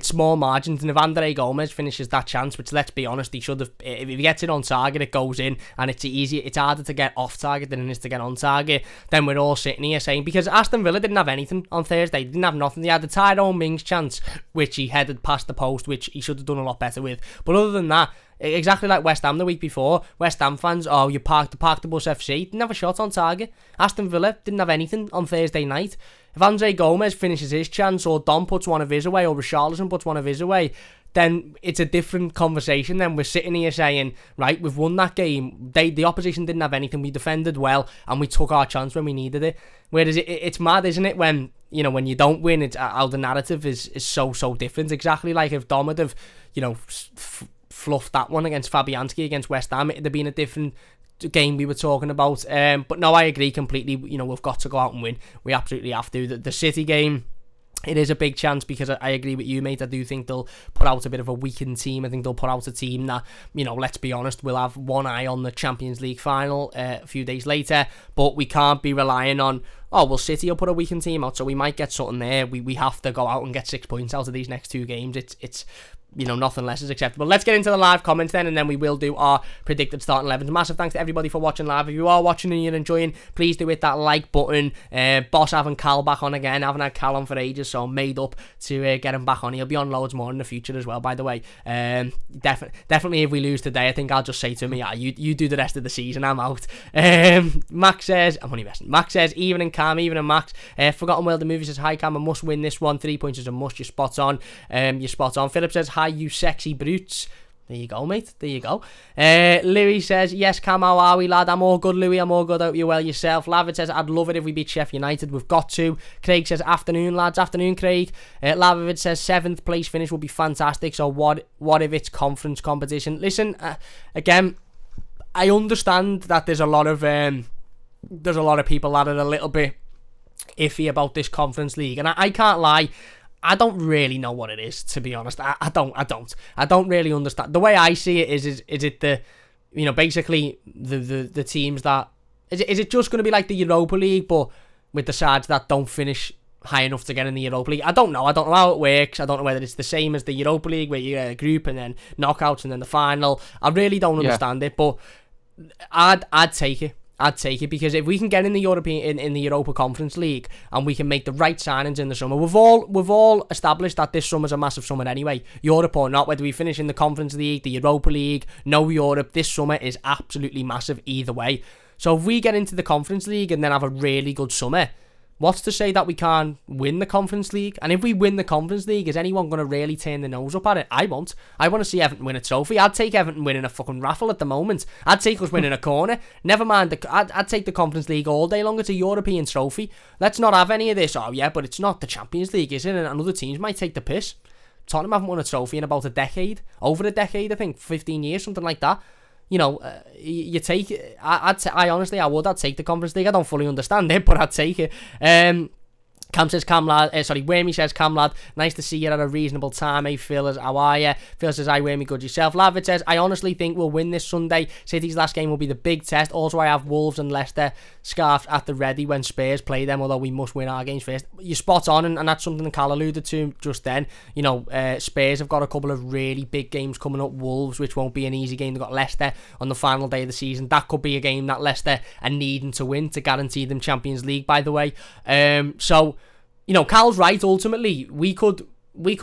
B: small margins, and if Andre Gomez finishes that chance, which, let's be honest, he should have, if he gets it on target, it goes in, and it's harder to get off target than it is to get on target, then we're all sitting here saying, because Aston Villa didn't have anything on Thursday. They didn't have nothing. They had the Tyrone Mings chance, which he headed past the post, which he should have done a lot better with. But other than that, exactly like West Ham the week before, West Ham fans, you parked the bus FC, didn't have a shot on target. Aston Villa didn't have anything on Thursday night. If Andre Gomez finishes his chance, or Don puts one of his away, or Richarlison puts one of his away, then it's a different conversation. Then we're sitting here saying, right, we've won that game. The opposition didn't have anything. We defended well, and we took our chance when we needed it. Whereas it's mad, isn't it, when you don't win, it's how the narrative is so different. Exactly like if Dom would have, fluffed that one against Fabianski against West Ham, it'd have been a different game we were talking about. But no, I agree completely. We've got to go out and win. We absolutely have to. The City game, it is a big chance, because I agree with you, mate. I do think they'll put out a bit of a weakened team. I think they'll put out a team that, let's be honest, will have one eye on the Champions League final a few days later. But we can't be relying on, City will put a weakened team out, so we might get something there. We have to go out and get 6 points out of these next 2 games. It's
A: nothing less is acceptable. Let's get into the live comments then, and then we will do our predicted starting 11s. Massive thanks to everybody for watching live. If you are watching and you're enjoying, please do hit that like button. Boss having Cal back on again. I haven't had Cal on for ages, so I'm made up to get him back on. He'll be on loads more in the future as well, by the way. Definitely if we lose today, I think I'll just say to him, yeah, you do the rest of the season, I'm out. Max says, I'm only messing. Max says, even and Cam, even and Max. Forgotten World of Movie says, hi Cam, I must win this one. 3 points is a must. You're spot on. Philip says, hi, you sexy brutes. There you go, mate. There you go. Louis says, yes, Cam, how are we, lad? I'm all good, Louis. I'm all good. Hope you're well yourself. Lavid says, I'd love it if we beat Sheffield United. We've got to. Craig says, afternoon, lads. Afternoon, Craig. Lavid says, 7th place finish would be fantastic. So what if it's conference competition? Listen, again, I understand that there's a lot of people that are a little bit iffy about this Conference League. And I can't lie. I don't really know what it is, to be honest. I don't really understand. The way I see it is it the, basically the teams that, is it just going to be like the Europa League, but with the sides that don't finish high enough to get in the Europa League? I don't know how it works. I don't know whether it's the same as the Europa League, where you get a group and then knockouts and then the final. I really don't understand it, but I'd take it. Because if we can get in the Europa Conference League and we can make the right signings in the summer, we've all established that this summer's a massive summer anyway, Europe or not, whether we finish in the Conference League, the Europa League, no Europe, this summer is absolutely massive either way. So if we get into the Conference League and then have a really good summer, what's to say that we can't win the Conference League? And if we win the Conference League, is anyone going to really turn their nose up at it? I won't. I want to see Everton win a trophy. I'd take Everton winning a fucking raffle at the moment. I'd take us winning a corner. Never mind, I'd take the Conference League all day long. It's a European trophy. Let's not have any of this. Oh yeah, but it's not the Champions League, is it? And other teams might take the piss. Tottenham haven't won a trophy in about a decade. Over a decade, I think. 15 years, something like that. You take it. I honestly, I'd take the Conference League. I don't fully understand it, but I'd take it. Cam says, Whammy says, Cam lad, nice to see you at a reasonable time. Hey, Phil, how are you? Phil says, hi, Whammy, good yourself. Lavid says, I honestly think we'll win this Sunday. City's last game will be the big test. Also, I have Wolves and Leicester scarfed at the ready when Spurs play them, although we must win our games first. You're spot on, and that's something that Cal alluded to just then. Spurs have got a couple of really big games coming up. Wolves, which won't be an easy game. They've got Leicester on the final day of the season. That could be a game that Leicester are needing to win to guarantee them Champions League, by the way. Cal's right. Ultimately, we could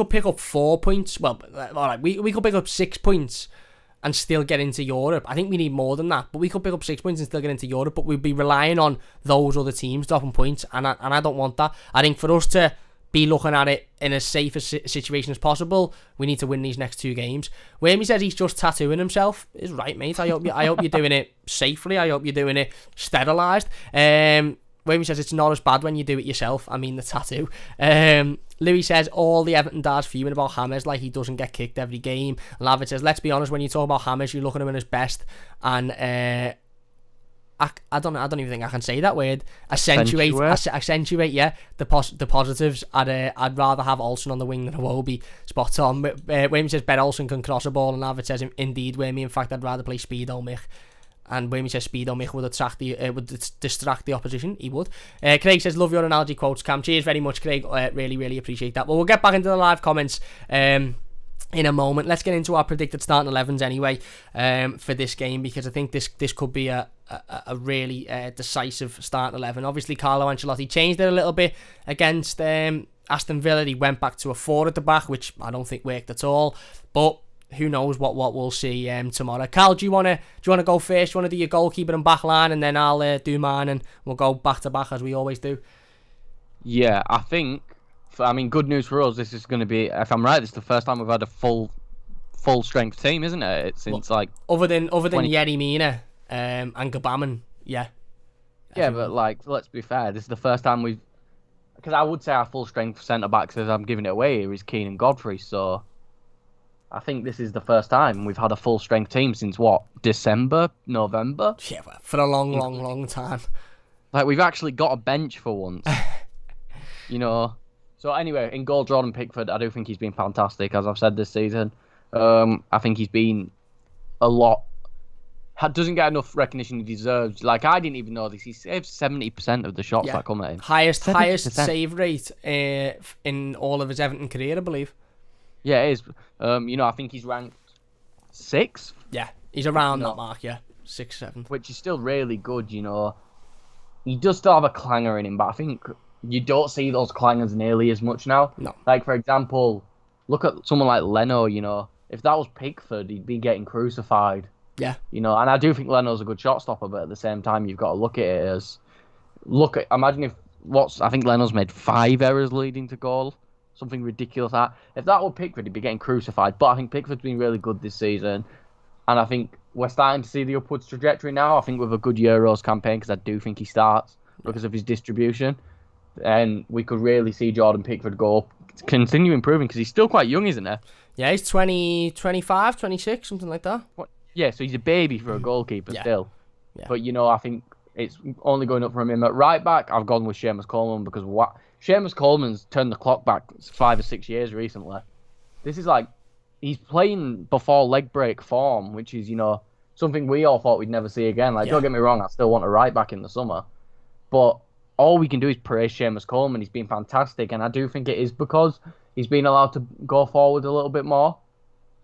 A: pick up 4 points. Well, all right, we could pick up 6 points and still get into Europe. I think we need more than that, but we could pick up 6 points and still get into Europe. But we'd be relying on those other teams dropping points, and I don't want that. I think for us to be looking at it in as safe a situation as possible, we need to win these next 2 games. Whammy says he's just tattooing himself. Is right, mate. I hope you're doing it safely. I hope you're doing it sterilised. Whammy says it's not as bad when you do it yourself. I mean the tattoo. Louis says all the Everton dads fuming about Hammers like he doesn't get kicked every game. Lavid says, let's be honest, when you talk about Hammers, you look at him in his best, and I don't even think I can say that word. Accentuate, yeah. The positives. I'd rather have Olsen on the wing than Iwobi. Spot on. Whammy says Ben Olsen can cross a ball, and Lavid says indeed, Whammy. In fact, I'd rather play Speedo Mick. And Whammy says Speedo Mick would distract the opposition. He would. Craig says, love your analogy quotes, Cam. Cheers very much, Craig. Really, really appreciate that. Well, we'll get back into the live comments in a moment. Let's get into our predicted starting 11s anyway for this game, because I think this could be a really decisive starting 11. Obviously, Carlo Ancelotti changed it a little bit against Aston Villa. He went back to a 4 at the back, which I don't think worked at all. But who knows what we'll see tomorrow. Cal, do you want to go first? Do you want to do your goalkeeper and back line, and then I'll do mine, and we'll go back to back as we always do?
B: Yeah, I think. Good news for us. This is going to be, if I'm right, this is the first time we've had a full strength team, isn't it? It's since
A: other than Yerry Mina and Gabaman, yeah.
B: Yeah, but let's be fair. This is the first time we've, because I would say our full strength centre backs, as I'm giving it away here, is Keane and Godfrey. So I think this is the first time we've had a full strength team since December, November?
A: Yeah, well, for a long time.
B: We've actually got a bench for once. So anyway, in goal, Jordan Pickford, I do think he's been fantastic, as I've said this season. I think he's been a lot. Doesn't get enough recognition he deserves. I didn't even know this. He saves 70% of the shots that come at him.
A: Highest save rate in all of his Everton career, I believe.
B: Yeah, it is. I think he's ranked 6th.
A: Yeah, he's around
B: You
A: that
B: know,
A: mark, yeah. 6th, 7th.
B: which is still really good. He does still have a clanger in him, but I think you don't see those clangers nearly as much now.
A: No.
B: Like, for example, look at someone like Leno. If that was Pickford, he'd be getting crucified.
A: Yeah.
B: And I do think Leno's a good shot stopper, but at the same time, you've got to look at it as imagine if I think Leno's made 5 errors leading to goal, something ridiculous. If that were Pickford, he'd be getting crucified. But I think Pickford's been really good this season, and I think we're starting to see the upwards trajectory now. I think with a good Euros campaign, because I do think he starts because of his distribution, and we could really see Jordan Pickford continue improving because he's still quite young, isn't he?
A: Yeah, he's 20, 25, 26, something like that.
B: Yeah, so he's a baby for a goalkeeper still.
A: Yeah.
B: But I think it's only going up from him at right back. I've gone with Seamus Coleman because Seamus Coleman's turned the clock back 5 or 6 years recently. This is like he's playing before leg break form, which is something we all thought we'd never see again. Like, don't get me wrong, I still want a right back in the summer, but all we can do is praise Seamus Coleman. He's been fantastic, and I do think it is because he's been allowed to go forward a little bit more.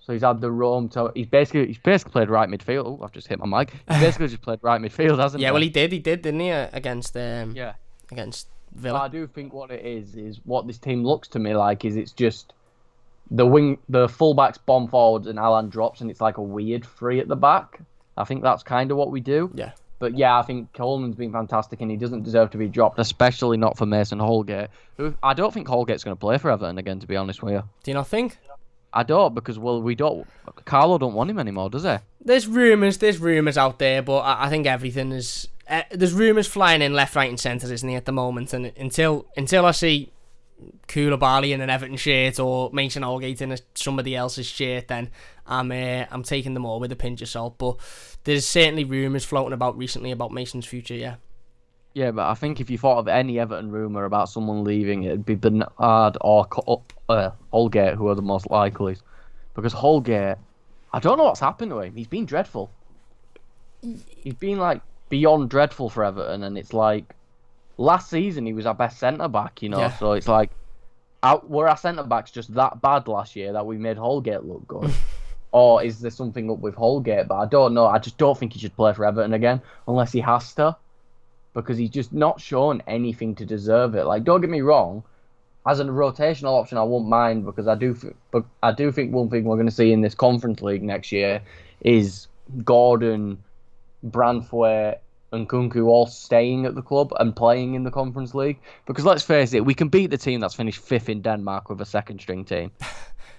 B: So he's had the roam to. He's basically played right midfield. Oh, I've just hit my mic. He's basically just played right midfield, hasn't he?
A: Yeah, well, he did, didn't he, against against Villa.
B: But I do think what it is what this team looks to me like is it's just the fullbacks bomb forwards and Alan drops, and it's like a weird 3 at the back. I think that's kind of what we do.
A: Yeah.
B: But yeah, I think Coleman's been fantastic, and he doesn't deserve to be dropped, especially not for Mason Holgate. I don't think Holgate's going to play for Everton again, to be honest with you.
A: Do you not think?
B: I don't, because we don't. Carlo don't want him anymore, does he?
A: There's rumours out there, but I think everything is. There's rumours flying in left, right, and centre, isn't he, at the moment? And until I see Koulibaly in an Everton shirt or Mason Holgate in somebody else's shirt, then I'm taking them all with a pinch of salt. But there's certainly rumours floating about recently about Mason's future. Yeah.
B: Yeah, but I think if you thought of any Everton rumour about someone leaving, it'd be Bernard or Holgate, who are the most likely. Because Holgate, I don't know what's happened to him. He's been dreadful. He's been like beyond dreadful for Everton, and it's like last season he was our best centre back,
A: Yeah.
B: So it's like, were our centre backs just that bad last year that we made Holgate look good? Or is there something up with Holgate? But I don't know. I just don't think he should play for Everton again unless he has to. Because he's just not shown anything to deserve it. Like, don't get me wrong, as a rotational option, I won't mind, because I do think one thing we're going to see in this Conference League next year is Gordon, Branthwaite, and Kunku all staying at the club and playing in the Conference League. Because let's face it, we can beat the team that's finished 5th in Denmark with a second-string team.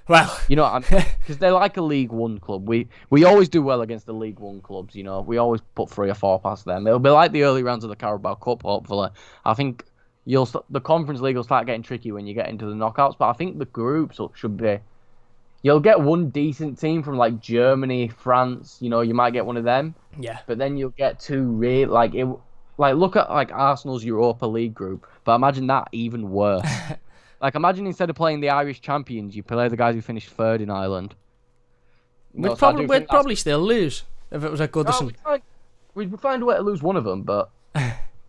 A: Well,
B: you know what I mean? Because they're like a League One club. We always do well against the League One clubs. We always put 3 or 4 past them. It'll be like the early rounds of the Carabao Cup. Hopefully, I think the Conference League will start getting tricky when you get into the knockouts. But I think the groups should be. You'll get one decent team from like Germany, France. You might get one of them.
A: Yeah.
B: But then you'll get 2 real look at like Arsenal's Europa League group. But imagine that even worse. Like, imagine instead of playing the Irish champions, you play the guys who finished 3rd in Ireland.
A: We'd probably still lose if it was at Goodison.
B: No, we'd find a way to lose one of them, but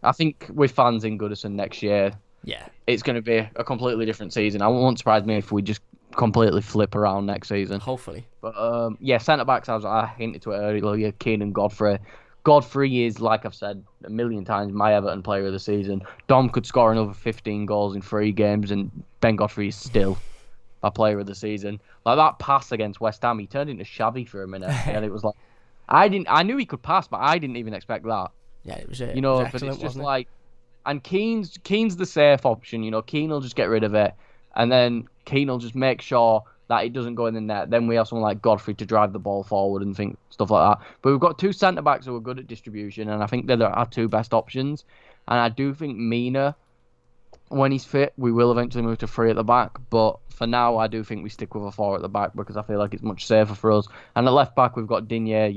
B: I think with fans in Goodison next year, it's going to be a completely different season. I won't surprise me if we just completely flip around next season.
A: Hopefully.
B: But, centre-backs, as I hinted to it earlier, Keane and Godfrey. Godfrey is, like I've said a million times, my Everton player of the season. Dom could score another 15 goals in 3 games, and Ben Godfrey is still my player of the season. Like that pass against West Ham, he turned into Xavi for a minute, and it was like I knew he could pass, but I didn't even expect that.
A: Yeah, it was.
B: But it's just like, and Keane's the safe option. Keane will just get rid of it, and then Keane will just make sure that it doesn't go in the net. Then we have someone like Godfrey to drive the ball forward and stuff like that. But we've got 2 centre-backs who are good at distribution, and I think they're our 2 best options. And I do think Mina, when he's fit, we will eventually move to 3 at the back. But for now, I do think we stick with a 4 at the back because I feel like it's much safer for us. And at left back, we've got Digne. I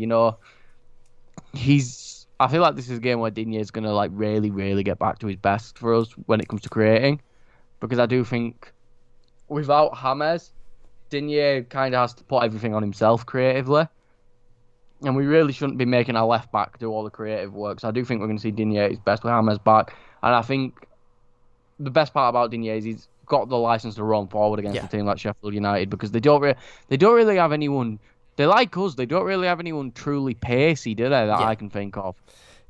B: feel like this is a game where Digne is going to like really, really get back to his best for us when it comes to creating. Because I do think without James, Digne kind of has to put everything on himself creatively. And we really shouldn't be making our left back do all the creative work. So I do think we're going to see Digne at his best with James back. And I think the best part about Digne is he's got the license to roam forward against a team like Sheffield United, because they don't really have anyone. They like us. They don't really have anyone truly pacey, do they? That I can think of.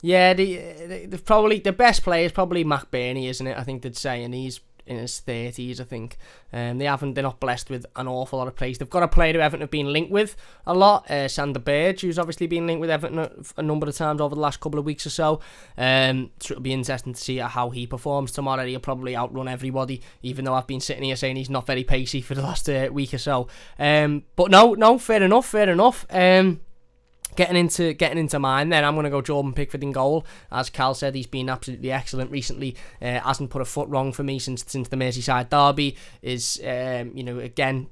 A: Yeah, they've probably the best player is probably McBurney, isn't it? I think they'd say, and he's in his 30s, I think. They're not blessed with an awful lot of plays. They've got a player who Everton have been linked with a lot, Sander Berge, who's obviously been linked with Everton a number of times over the last couple of weeks or so. So it'll be interesting to see how he performs tomorrow. He'll probably outrun everybody, even though I've been sitting here saying he's not very pacey for the last week or so. But no, fair enough. Getting into mine then, I'm going to go Jordan Pickford in goal. As Cal said, he's been absolutely excellent recently. Hasn't put a foot wrong for me since the Merseyside derby. Is, again,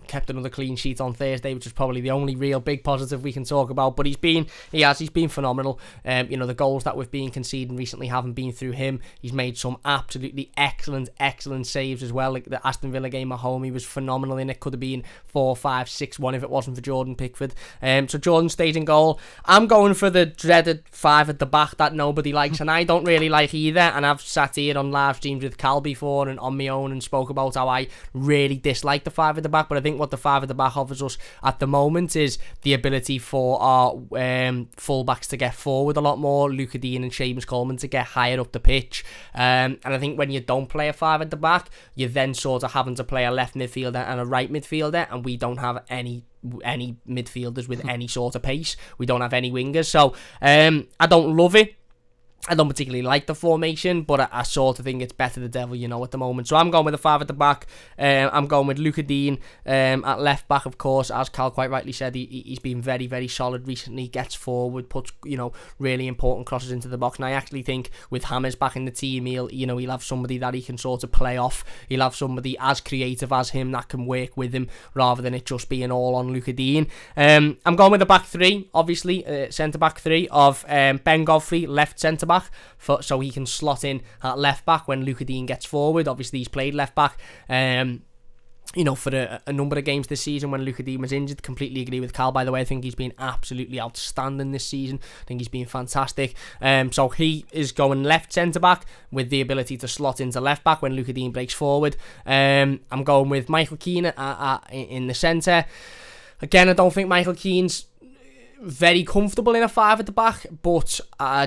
A: kept another clean sheet on Thursday, which is probably the only real big positive we can talk about. But he's been phenomenal. The goals that we've been conceding recently haven't been through him. He's made some absolutely excellent saves as well. Like the Aston Villa game at home, he was phenomenal in it. Could have been 4-5-6-1 if it wasn't for Jordan Pickford. So Jordan stays in goal. I'm going for the dreaded 5 at the back that nobody likes, and I don't really like either. And I've sat here on live streams with Cal before and on my own and spoke about how I really dislike the 5 at the back, but I think what the 5 at the back offers us at the moment is the ability for our fullbacks to get forward a lot more, Luca Dean and Seamus Coleman to get higher up the pitch, and I think when you don't play a 5 at the back, you're then sort of having to play a left midfielder and a right midfielder, and we don't have any midfielders with any sort of pace. We don't have any wingers, so I don't love it. I don't particularly like the formation, but I sort of think it's better the devil you know at the moment. So I'm going with the 5 at the back. I'm going with Luca Dean at left back, of course. As Cal quite rightly said, he's been very, very solid recently. Gets forward, puts really important crosses into the box. And I actually think with Hammers back in the team, he'll have somebody that he can sort of play off. He'll have somebody as creative as him that can work with him, rather than it just being all on Luca Dean. I'm going with the back 3, obviously, centre back 3 of Ben Godfrey, left centre back, so he can slot in at left back when Luca Dean gets forward. Obviously he's played left back for a number of games this season when Luca Dean was injured. Completely agree with Cal, by the way. I think he's been absolutely outstanding this season. I think he's been fantastic. So he is going left centre back with the ability to slot into left back when Luca Dean breaks forward. I'm going with Michael Keane in the centre. Again, I don't think Michael Keane's very comfortable in a 5 at the back, but I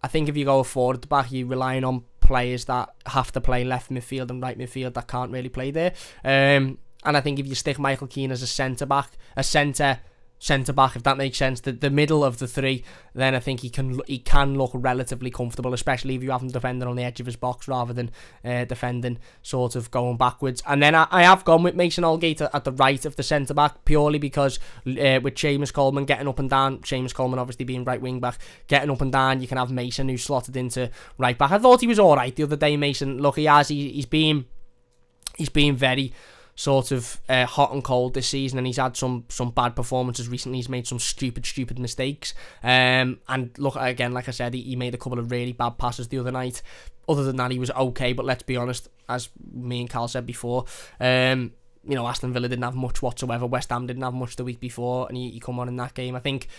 A: think if you go 4 at the back, you're relying on players that have to play left midfield and right midfield that can't really play there. And I think if you stick Michael Keane as a centre back, if that makes sense, the middle of the 3, then I think he can look relatively comfortable, especially if you have him defending on the edge of his box rather than defending sort of going backwards. And then I have gone with Mason Holgate at the right of the centre back, purely because with Seamus Coleman getting up and down, Seamus Coleman obviously being right wing back, getting up and down, you can have Mason who's slotted into right back. I thought he was alright the other day, Mason. Look, he's been very sort of hot and cold this season, and he's had some bad performances recently. He's made some stupid mistakes, and look, again, like I said, he made a couple of really bad passes the other night. Other than that, he was okay, but let's be honest, as me and Carl said before, Aston Villa didn't have much whatsoever. West Ham didn't have much the week before, and he come on in that game. I think,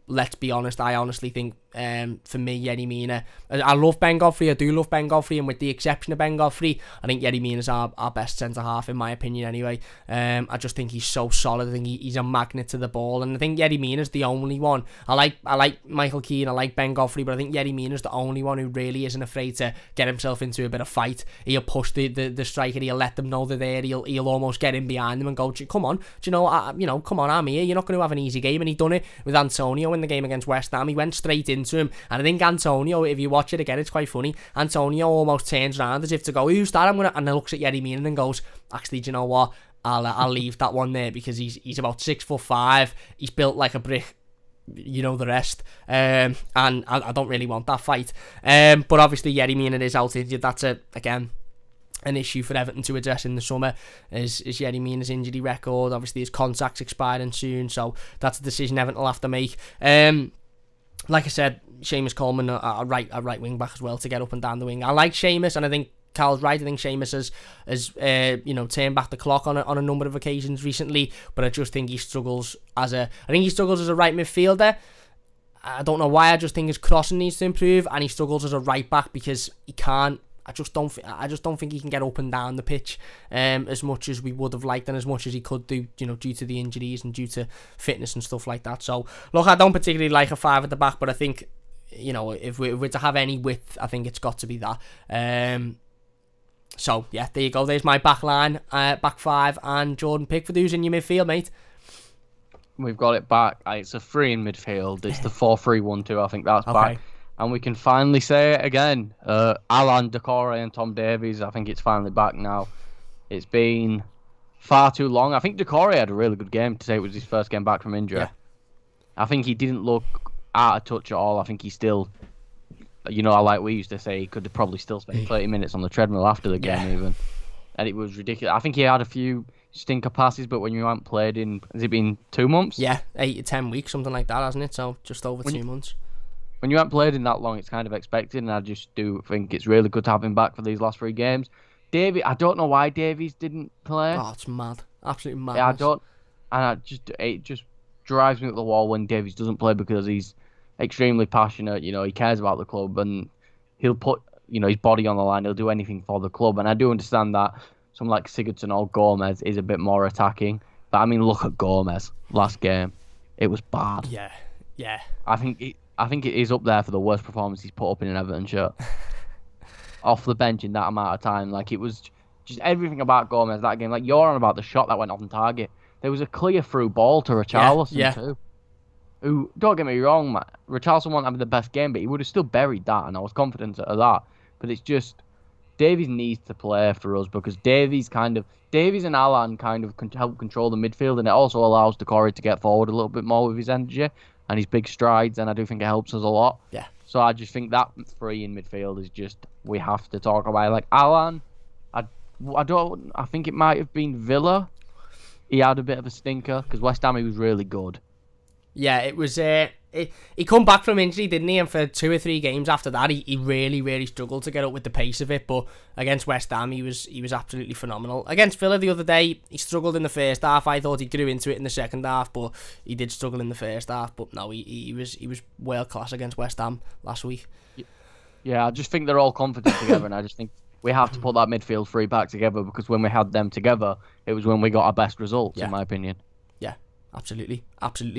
A: let's be honest, I honestly think, for me, Yerry Mina, I love Ben Godfrey, I do love Ben Godfrey, and with the exception of Ben Godfrey, I think Yerry Mina's our best centre-half, in my opinion, anyway. I just think he's so solid. I think he's a magnet to the ball, and I think Yerry Mina's the only one. I like Michael Keane, I like Ben Godfrey, but I think Yerry Mina's the only one who really isn't afraid to get himself into a bit of fight. He'll push the striker, he'll let them know they're there, he'll almost get in behind them and go, come on, come on, I'm here, you're not going to have an easy game. And he done it with Antonio in the game against West Ham. He went straight into him, and I think Antonio, if you watch it again, it's quite funny, Antonio almost turns around as if to go, who's that? And then looks at Yerry Mina and goes, actually, do you know what, I'll leave that one there, because he's about 6'5", he's built like a brick, you know the rest, and I don't really want that fight, but obviously Yerry Mina is out injured. That's again an issue for Everton to address in the summer, is Yerry Mina's injury record. Obviously his contract's expiring soon, so that's a decision Everton will have to make. Like I said, Seamus Coleman, a right wing back as well, to get up and down the wing. I like Seamus, and I think Carl's right. I think Seamus has turned back the clock on a number of occasions recently, but I just think he struggles as a right midfielder. I don't know why. I just think his crossing needs to improve, and he struggles as a right back because he can't. I just don't think he can get up and down the pitch as much as we would have liked and as much as he could do, due to the injuries and due to fitness and stuff like that. So look, I don't particularly like a 5 at the back, but I think if we're to have any width, I think it's got to be that. So yeah, there you go. There's my back line, back 5, and Jordan Pickford, who's in your midfield, mate.
B: We've got it back. It's a 3 in midfield. It's the 4-3-1-2. I think that's back. And we can finally say it again. Alan, Decore and Tom Davies, I think it's finally back now. It's been far too long. I think Decore had a really good game to say it was his first game back from injury. Yeah. I think he didn't look out of touch at all. I think he still, like we used to say, he could have probably still spent 30 minutes on the treadmill after the game even. And it was ridiculous. I think he had a few stinker passes, but when you haven't played in, has it been 2 months?
A: Yeah, 8 to 10 weeks, something like that, hasn't it? So just over 2 months.
B: When you haven't played in that long, it's kind of expected, and I just do think it's really good to have him back for these last 3 games. I don't know why Davies didn't play.
A: Oh, it's mad. Absolutely mad.
B: Yeah, it just drives me up the wall when Davies doesn't play because he's extremely passionate, he cares about the club, and he'll put, his body on the line, he'll do anything for the club, and I do understand that someone like Sigurdsson or Gomez is a bit more attacking, but I mean, look at Gomez last game. It was bad.
A: Yeah.
B: I think it is up there for the worst performance he's put up in an Everton shirt. Off the bench in that amount of time. Like, it was just everything about Gomez that game. Like, you're on about the shot that went off on target. There was a clear through ball to Richarlison too. Who, don't get me wrong, man, Richarlison wasn't having the best game, but he would have still buried that, and I was confident of that. But it's just, Davies needs to play for us because Davies and Alan kind of help control the midfield, and it also allows Decore to get forward a little bit more with his energy and his big strides, and I do think it helps us a lot.
A: Yeah.
B: So I just think that 3 in midfield is just, we have to talk about. Like, Alan, I think it might have been Villa. He had a bit of a stinker because West Ham, he was really good.
A: Yeah, it was. He come back from injury, didn't he? And for 2 or 3 games after that, he really, really struggled to get up with the pace of it. But against West Ham, he was absolutely phenomenal. Against Villa the other day, he struggled in the first half. I thought he grew into it in the second half, but he did struggle in the first half. But no, he was world class against West Ham last week.
B: Yeah, I just think they're all confident together, and I just think we have to put that midfield 3 back together because when we had them together, it was when we got our best results, in my opinion.
A: Yeah. Absolutely.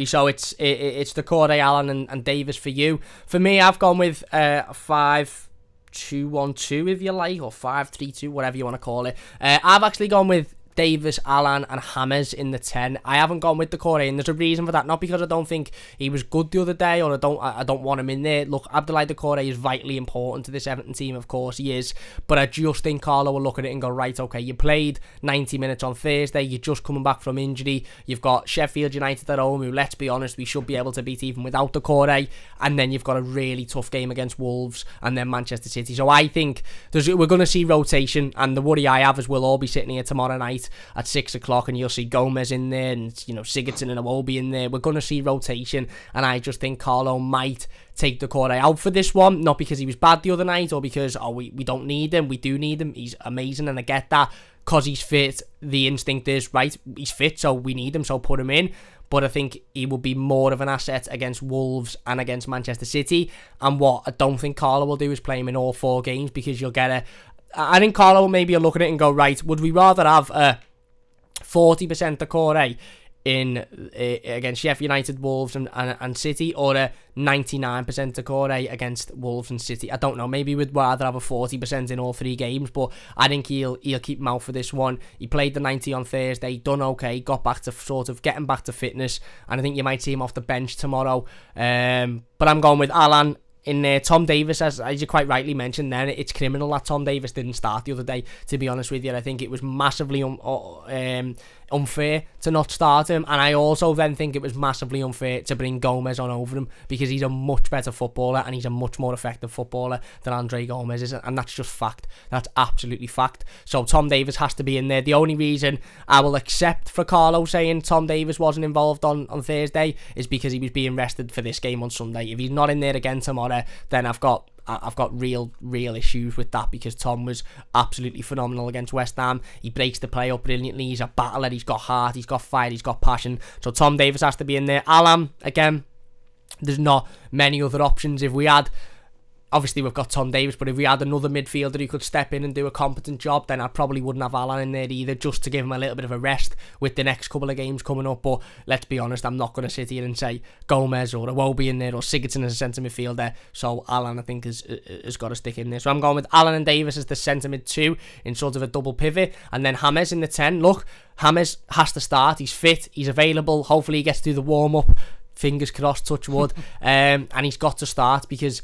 A: So it's Decore, Allen and Davis for you. For me, I've gone with 5-2-1-2 if you like, or 5-3-2, whatever you want to call it. I've actually gone with Davis, Allan and Hammers in the 10. I haven't gone with Decore, and there's a reason for that. Not because I don't think he was good the other day, or I don't want him in there. Look, Abdoulaye Decore is vitally important to this Everton team, of course he is, but I just think Carlo will look at it and go, right, okay, you played 90 minutes on Thursday, you're just coming back from injury, you've got Sheffield United at home, who, let's be honest, we should be able to beat even without Decore, and then you've got a really tough game against Wolves, and then Manchester City. So I think we're going to see rotation, and the worry I have is we'll all be sitting here tomorrow night at 6 o'clock and you'll see Gomez in there and Sigurdsson and Iwobi in there. We're going to see rotation, and I just think Carlo might take Decore out for this one, not because he was bad the other night or because we don't need him. We do need him. He's amazing, and I get that. Because he's fit, the instinct is, right, he's fit, so we need him, so put him in. But I think he will be more of an asset against Wolves and against Manchester City. And what I don't think Carlo will do is play him in all 4 games, because you'll get I think Carlo will maybe look at it and go, right, would we rather have a 40% Decore in against Sheffield United, Wolves and City, or a 99% Decore against Wolves and City? I don't know. Maybe we'd rather have a 40% in all 3 games, but I think he'll keep him out for this one. He played the 90 on Thursday, done okay, got back to sort of getting back to fitness, and I think you might see him off the bench tomorrow. But I'm going with Alan in there. Tom Davis, as you quite rightly mentioned then, it's criminal that Tom Davis didn't start the other day, to be honest with you. I think it was massively unfair to not start him, and I also then think it was massively unfair to bring Gomez on over him, because he's a much better footballer and he's a much more effective footballer than Andre Gomez is, and that's just fact. That's absolutely fact. So Tom Davis has to be in there. The only reason I will accept for Carlo saying Tom Davis wasn't involved on Thursday is because he was being rested for this game on Sunday. If he's not in there again tomorrow, then I've got real issues with that, because Tom was absolutely phenomenal against West Ham. He breaks the play up brilliantly. He's a battler. He's got heart. He's got fire. He's got passion. So Tom Davis has to be in there. Alan, again, there's not many other options. If we had, obviously we've got Tom Davies, but if we had another midfielder who could step in and do a competent job, then I probably wouldn't have Alan in there either, just to give him a little bit of a rest with the next couple of games coming up. But let's be honest, I'm not going to sit here and say Gomez or Iwobi in there or Sigurdsson as a centre midfielder. So Alan, I think, has got to stick in there. So I'm going with Alan and Davies as the centre mid 2 in sort of a double pivot, and then James in the 10. Look, James has to start. He's fit, he's available. Hopefully he gets to do the warm up. Fingers crossed, touch wood. And he's got to start, because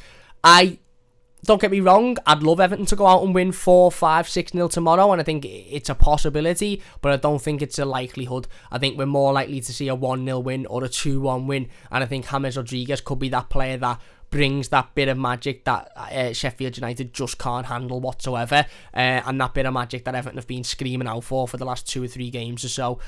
A: don't get me wrong, I'd love Everton to go out and win 4, 5, 6-0 tomorrow, and I think it's a possibility, but I don't think it's a likelihood. I think we're more likely to see a 1-0 win or a 2-1 win, and I think James Rodriguez could be that player that brings that bit of magic that Sheffield United just can't handle whatsoever, and that bit of magic that Everton have been screaming out for the last 2 or 3 games or so.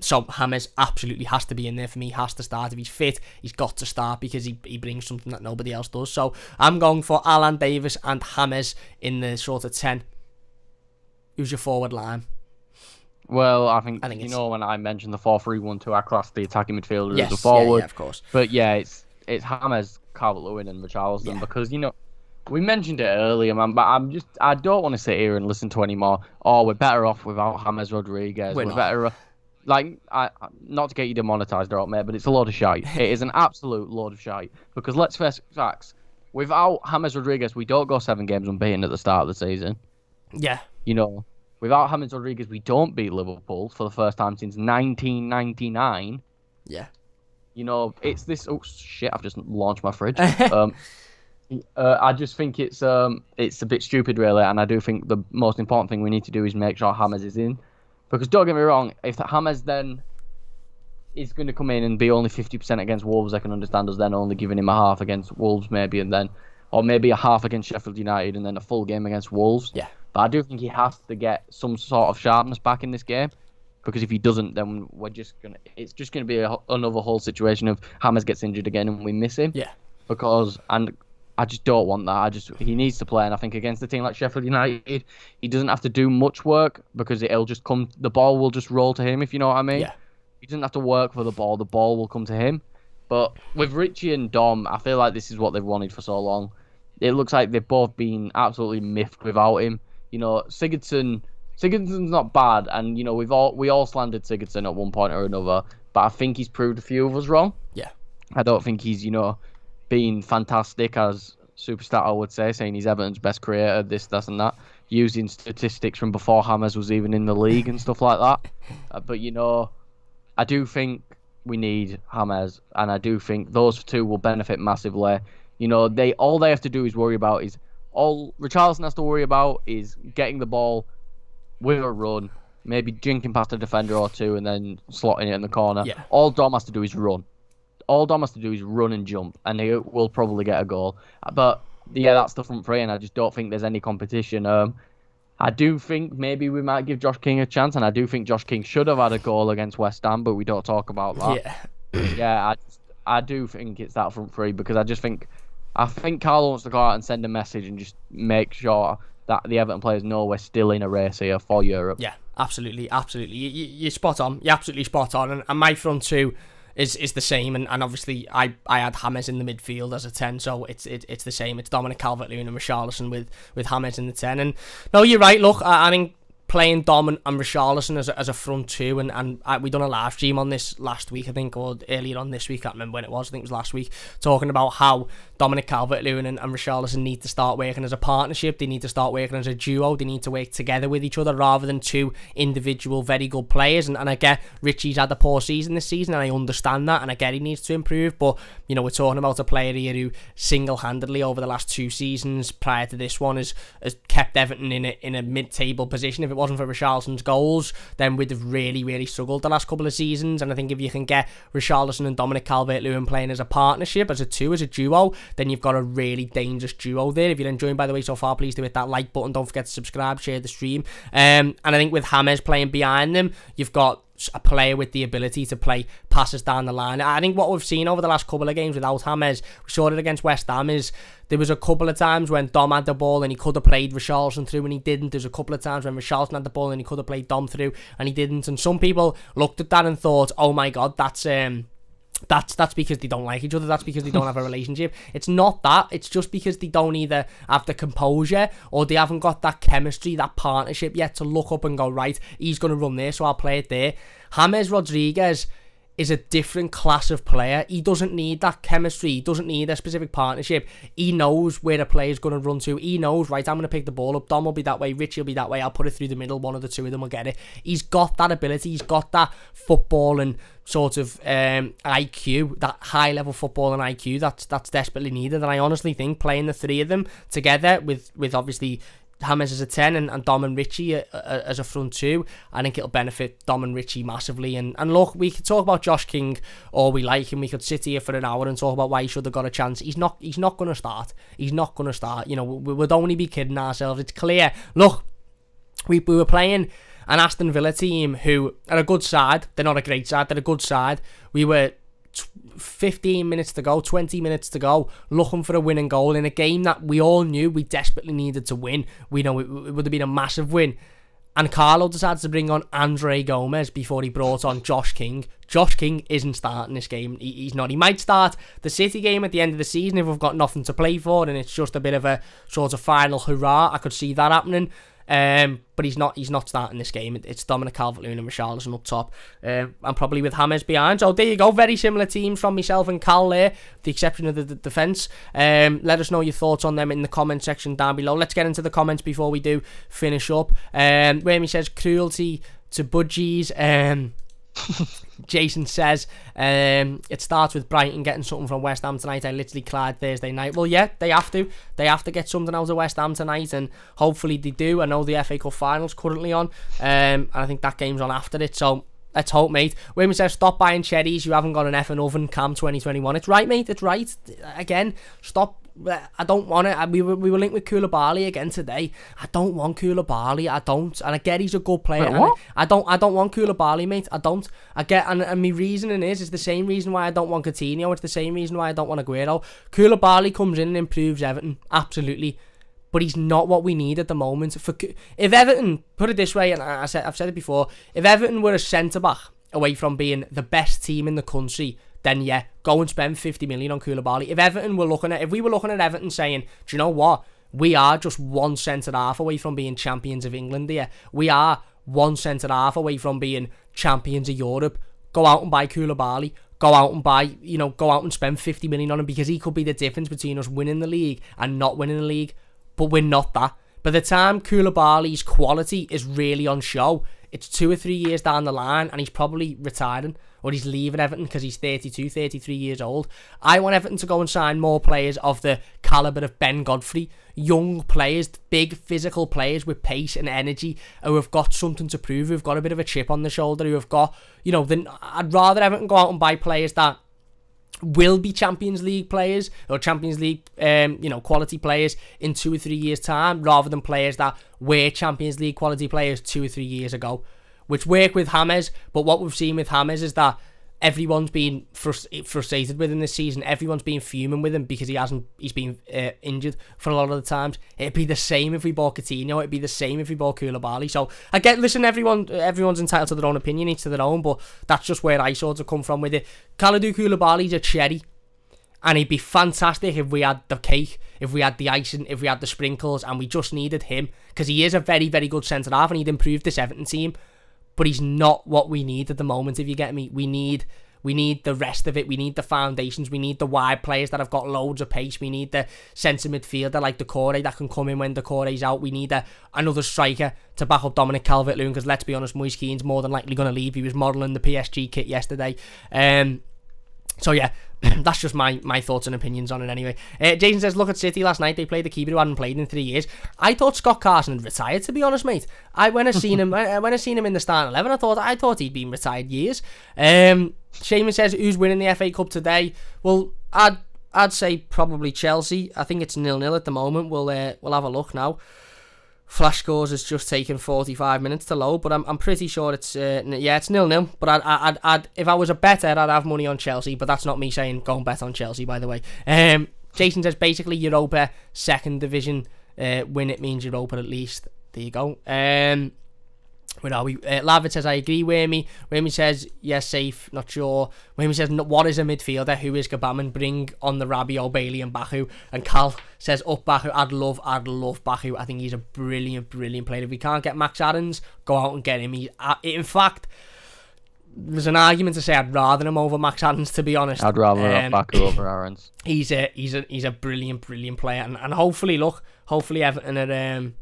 A: So James absolutely has to be in there for me, has to start. If he's fit, he's got to start, because he brings something that nobody else does. So I'm going for Alan Davies and James in the sort of 10. Who's your forward line?
B: Well, I think you know, when I mentioned the 4-3-1-2, I classed the attacking midfielder
A: yes,
B: as a forward.
A: Yeah, of course.
B: But yeah, it's James, Calvert-Lewin and Richarlison, because, you know, we mentioned it earlier, man, but I don't want to sit here and listen to any more, we're better off without James Rodriguez. We're better off. Like, not to get you demonetised out, mate, but it's a load of shite. It is an absolute load of shite. Because let's face facts, without James Rodriguez, we don't go 7 games unbeaten at the start of the season.
A: Yeah.
B: You know, without James Rodriguez, we don't beat Liverpool for the first time since 1999.
A: Yeah.
B: You know, it's this. Oh shit! I've just launched my fridge. I just think it's a bit stupid, really, and I do think the most important thing we need to do is make sure James is in, because don't get me wrong, if James then is going to come in and be only 50% against Wolves, I can understand us then only giving him a half against Wolves, maybe, and then, or maybe a half against Sheffield United and then a full game against Wolves.
A: Yeah.
B: But I do think he has to get some sort of sharpness back in this game. Because if he doesn't, then it's just gonna be another whole situation of James gets injured again and we miss him.
A: Yeah.
B: And I just don't want that. He needs to play, and I think against a team like Sheffield United, he doesn't have to do much work, because the ball will just roll to him, if you know what I mean.
A: Yeah.
B: He doesn't have to work for the ball will come to him. But with Richie and Dom, I feel like this is what they've wanted for so long. It looks like they've both been absolutely miffed without him. You know, Sigurdsson's not bad, and you know we all slandered Sigurdsson at one point or another, but I think he's proved a few of us wrong.
A: Yeah.
B: I don't think he's, you know, been fantastic, as Superstar I would say, saying he's Everton's best creator, this, that, and that, using statistics from before James was even in the league and stuff like that. But you know, I do think we need James, and I do think those two will benefit massively. You know, all they have to do is worry about is all Richarlison has to worry about is getting the ball with a run, maybe jinking past a defender or two and then slotting it in the corner.
A: Yeah.
B: All Dom has to do is run. All Dom has to do is run and jump, and he will probably get a goal. But yeah, that's the front three, and I just don't think there's any competition. I do think maybe we might give Josh King a chance, and I do think Josh King should have had a goal against West Ham, but we don't talk about that.
A: Yeah.
B: Yeah, I do think it's that front three, because I think Carlo wants to go out and send a message and just make sure that the Everton players know we're still in a race here for Europe.
A: Yeah, absolutely. You're spot on. You're absolutely spot on. And my front two is the same. And obviously, I had James in the midfield as a 10, so it's the same. It's Dominic Calvert-Lewin and Richarlison with James in the 10. And no, you're right. Look, I think playing Dom and Richarlison as a front two, and we done a live stream on this last week, I think, or earlier on this week, I can't remember when it was, I think it was last week, talking about how Dominic Calvert-Lewin and Richarlison need to start working as a partnership. They need to start working as a duo. They need to work together with each other rather than two individual very good players. And I get Richie's had a poor season this season, and I understand that, and I get he needs to improve. But you know, we're talking about a player here who single-handedly over the last 2 seasons prior to this one has kept Everton in a mid-table position. If it wasn't for Richarlison's goals, then we'd have really struggled the last couple of seasons. And I think if you can get Richarlison and Dominic Calvert-Lewin playing as a partnership, as a duo, then you've got a really dangerous duo there. If you're enjoying, by the way, so far, please do hit that like button. Don't forget to subscribe, share the stream. And I think with James playing behind them, you've got a player with the ability to play passes down the line. I think what we've seen over the last couple of games without James, we saw it against West Ham, is there was a couple of times when Dom had the ball and he could have played Richarlison through and he didn't. There's a couple of times when Richarlison had the ball and he could have played Dom through and he didn't. And some people looked at that and thought, oh my God, that's That's because they don't like each other. That's because they don't have a relationship. It's not that. It's just because they don't either have the composure or they haven't got that chemistry, that partnership yet to look up and go, right, he's going to run there, so I'll play it there. James Rodriguez is a different class of player. He doesn't need that chemistry. He doesn't need a specific partnership. He knows where a player's going to run to. He knows, right, I'm going to pick the ball up. Dom will be that way. Richie will be that way. I'll put it through the middle. One of the two of them will get it. He's got that ability. He's got that footballing sort of IQ, that high-level footballing IQ that's desperately needed. And I honestly think playing the three of them together with obviously James as a 10 and Dom and Richie as a front two, I think it'll benefit Dom and Richie massively. And look, we could talk about Josh King all we like, and we could sit here for an hour and talk about why he should have got a chance. He's not going to start. He's not going to start. You know, we would only be kidding ourselves. It's clear. Look, we were playing an Aston Villa team who are a good side. They're not a great side. They're a good side. We were 15 minutes to go, 20 minutes to go, looking for a winning goal in a game that we all knew we desperately needed to win. We know it would have been a massive win. And Carlo decided to bring on Andre Gomez before he brought on Josh King. Josh King isn't starting this game. He's not. He might start the City game at the end of the season if we've got nothing to play for and it's just a bit of a sort of final hurrah. I could see that happening. But he's not starting this game. It's Dominic Calvert-Lewin and Richarlison up top, and probably with James behind. So there you go, very similar teams from myself and Cal there, with the exception of the defence. Let us know your thoughts on them in the comment section down below. Let's get into the comments before we do finish up. Remy says cruelty to budgies. Jason says it starts with Brighton getting something from West Ham tonight. I literally cried Thursday night. Well, yeah, they have to get something out of West Ham tonight, and hopefully they do. I know the FA Cup final's currently on, and I think that game's on after it, so let's hope, mate. Women says stop buying cherries, you haven't got an effing oven. Cam 2021. It's right, mate, it's right. Again, stop. I don't want it. We were linked with Koulibaly again today. I don't want Koulibaly. I don't. And I get he's a good player.
B: Wait, what?
A: I don't want Koulibaly, mate. I don't. I get, and my reasoning is the same reason why I don't want Coutinho. It's the same reason why I don't want Aguero. Koulibaly comes in and improves Everton, absolutely. But he's not what we need at the moment. If Everton, put it this way, and I've said it before, if Everton were a centre-back away from being the best team in the country, then yeah, go and spend 50 million on Koulibaly. If we were looking at Everton saying, do you know what? We are just one centre-half away from being champions of England here. We are one centre-half away from being champions of Europe. Go out and buy Koulibaly. Go out and spend 50 million on him, because he could be the difference between us winning the league and not winning the league. But we're not that. By the time Koulibaly's quality is really on show, it's 2 or 3 years down the line and he's probably retiring, or he's leaving Everton because he's 32, 33 years old. I want Everton to go and sign more players of the calibre of Ben Godfrey. Young players, big physical players with pace and energy, who have got something to prove, who've got a bit of a chip on the shoulder, who have got, I'd rather Everton go out and buy players that will be Champions League players or Champions League quality players in 2 or 3 years time, rather than players that were Champions League quality players 2 or 3 years ago, which work with James. But what we've seen with James is that everyone's been frustrated with him this season. Everyone's been fuming with him because he's been injured for a lot of the times. It'd be the same if we bought Coutinho. It'd be the same if we bought Koulibaly. So I get, listen, everyone's entitled to their own opinion, each to their own, but that's just where I sort of come from with it. Kalidou Koulibaly's a cherry, and he'd be fantastic if we had the cake, if we had the icing, if we had the sprinkles, and we just needed him, because he is a very, very good centre-half and he'd improve this Everton team. But he's not what we need at the moment, if you get me. We need the rest of it. We need the foundations. We need the wide players that have got loads of pace. We need the centre midfielder like Decore that can come in when Decore's out. We need another striker to back up Dominic Calvert-Lewin, because let's be honest, Moise Keane's more than likely going to leave. He was modelling the PSG kit yesterday. So yeah, that's just my thoughts and opinions on it anyway. Jason says, look at City last night. They played the keeper who hadn't played in 3 years. I thought Scott Carson had retired, to be honest, mate. When I seen him in the starting 11, I thought he'd been retired years. Shaman says, who's winning the FA Cup today? Well, I'd say probably Chelsea. I think it's 0-0 at the moment. We'll have a look now. Flash scores has just taken 45 minutes to load, but I'm pretty sure it's 0-0. But I'd if I was a better, I'd have money on Chelsea. But that's not me saying go and bet on Chelsea, by the way. Jason says basically Europa second division win. It means Europa at least. There you go. Where are we? Lavid says, I agree, Wormy. Wormy says, yes, safe, not sure. Wormy says, what is a midfielder? Who is Gabaman? Bring on the Rabiot, Bailey and Baku. And Cal says, up Baku. I'd love Baku. I think he's a brilliant player. If we can't get Max Aarons, go out and get him. In fact, there's an argument to say I'd rather him over Max Aarons, to be honest.
B: I'd rather have Baku over Aarons.
A: He's a brilliant player. And hopefully Everton are...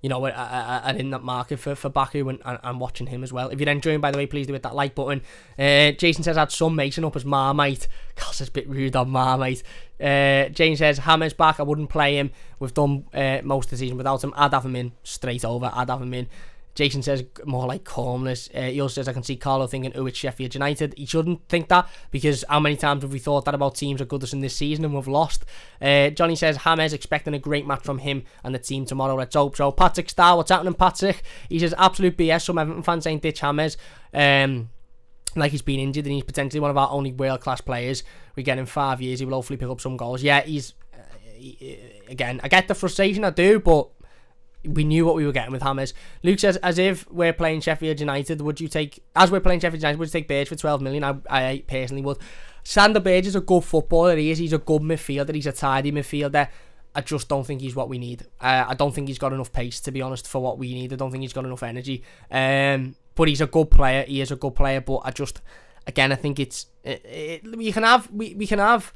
A: are in that market for Baku and watching him as well. If you're enjoying, by the way, please do hit that like button. Jason says, I'd sum Mason up as Marmite. Gosh, that's a bit rude on Marmite. Jane says, Hammer's back. I wouldn't play him. We've done most of the season without him. I'd have him in straight over. I'd have him in. Jason says, more like calmness. He also says, I can see Carlo thinking, oh, it's Sheffield United. He shouldn't think that, because how many times have we thought that about teams at Goodison this season and we've lost? Johnny says, James expecting a great match from him and the team tomorrow. Let's hope so. Patrick Starr, what's happening, Patrick? He says, absolute BS. Some Everton fans saying ditch James. Like he's been injured and he's potentially one of our only world-class players. We get in 5 years, he will hopefully pick up some goals. Yeah, again, I get the frustration, I do, but we knew what we were getting with James. Luke says, as if we're playing Sheffield United, would you take Burge for 12 million? I personally would. Sander Burge is a good footballer. He's a good midfielder. He's a tidy midfielder. I just don't think he's what we need. I don't think he's got enough pace, to be honest, for what we need. I don't think he's got enough energy. But he's a good player. He is a good player. But I think we can have.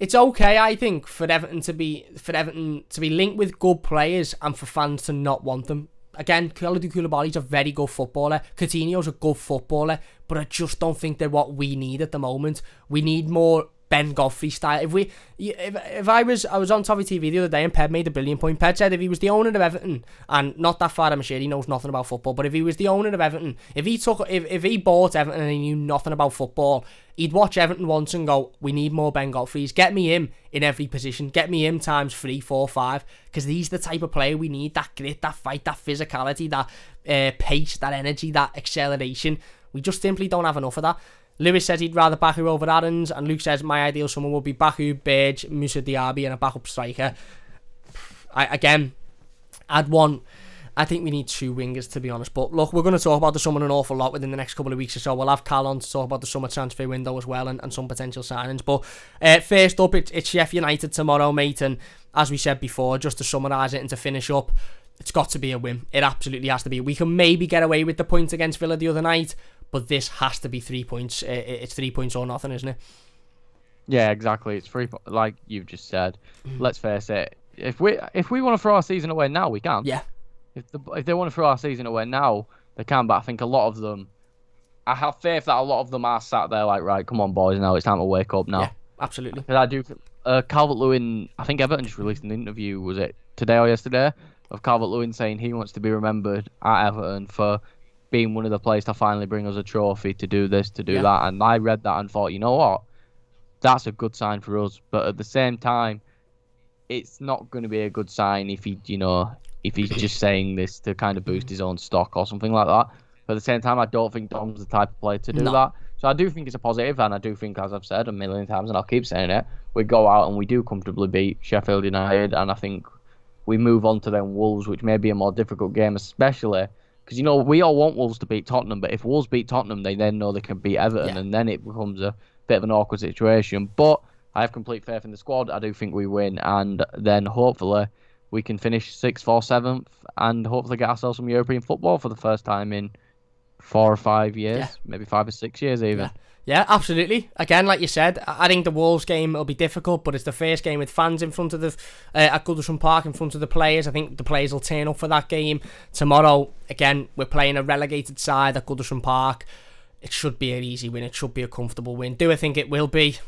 A: It's okay, I think, for Everton to be linked with good players and for fans to not want them. Again, Kalidou Koulibaly's a very good footballer. Coutinho's a good footballer, but I just don't think they're what we need at the moment. We need more Ben Godfrey style. I was on Toffee TV the other day and Ped made a brilliant point. Ped said if he was the owner of Everton, and not that far, I'm sure he knows nothing about football, but if he was the owner of Everton, if he bought Everton and he knew nothing about football, he'd watch Everton once and go, we need more Ben Godfreys. Get me him in every position. Get me him times 3, 4, 5. Because he's the type of player we need. That grit, that fight, that physicality, that pace, that energy, that acceleration. We just simply don't have enough of that. Lewis says he'd rather Baku over Aarons. And Luke says my ideal someone would be Baku, Burge, Moussa Diaby and a backup striker. I think we need 2 wingers, to be honest. But look, we're going to talk about the summer an awful lot within the next couple of weeks or so. We'll have Cal on to talk about the summer transfer window as well and some potential signings. But first up, it's Sheffield United tomorrow, mate. And as we said before, just to summarise it and to finish up, it's got to be a win. It absolutely has to be. We can maybe get away with the points against Villa the other night, but this has to be 3 points. It's 3 points or nothing, isn't it?
B: Yeah, exactly. It's 3 points, like you've just said. Let's face it. If we want to throw our season away now, we can.
A: Yeah.
B: If they want to throw our season away now, they can. But I think a lot of them, I have faith that a lot of them are sat there like, right, come on, boys, now it's time to wake up now.
A: Yeah, absolutely.
B: Because I do. Calvert-Lewin, I think Everton just released an interview, was it today or yesterday, of Calvert-Lewin saying he wants to be remembered at Everton for being one of the players to finally bring us a trophy, to do this, to do that. And I read that and thought, you know what? That's a good sign for us. But at the same time, it's not going to be a good sign if he's just saying this to kind of boost his own stock or something like that. But at the same time, I don't think Dom's the type of player to do that. So I do think it's a positive, and I do think, as I've said a million times, and I'll keep saying it, we go out and we do comfortably beat Sheffield United, and I think we move on to then Wolves, which may be a more difficult game, especially because, we all want Wolves to beat Tottenham, but if Wolves beat Tottenham, they then know they can beat Everton, and then it becomes a bit of an awkward situation. But I have complete faith in the squad. I do think we win, and then hopefully we can finish 6th or 7th and hopefully get ourselves some European football for the first time in 4 or 5 years, maybe 5 or 6 years even.
A: Yeah, absolutely. Again, like you said, I think the Wolves game will be difficult, but it's the first game with fans in front of the at Goodison Park in front of the players. I think the players will turn up for that game. Tomorrow, again, we're playing a relegated side at Goodison Park. It should be an easy win. It should be a comfortable win. Do I think it will be?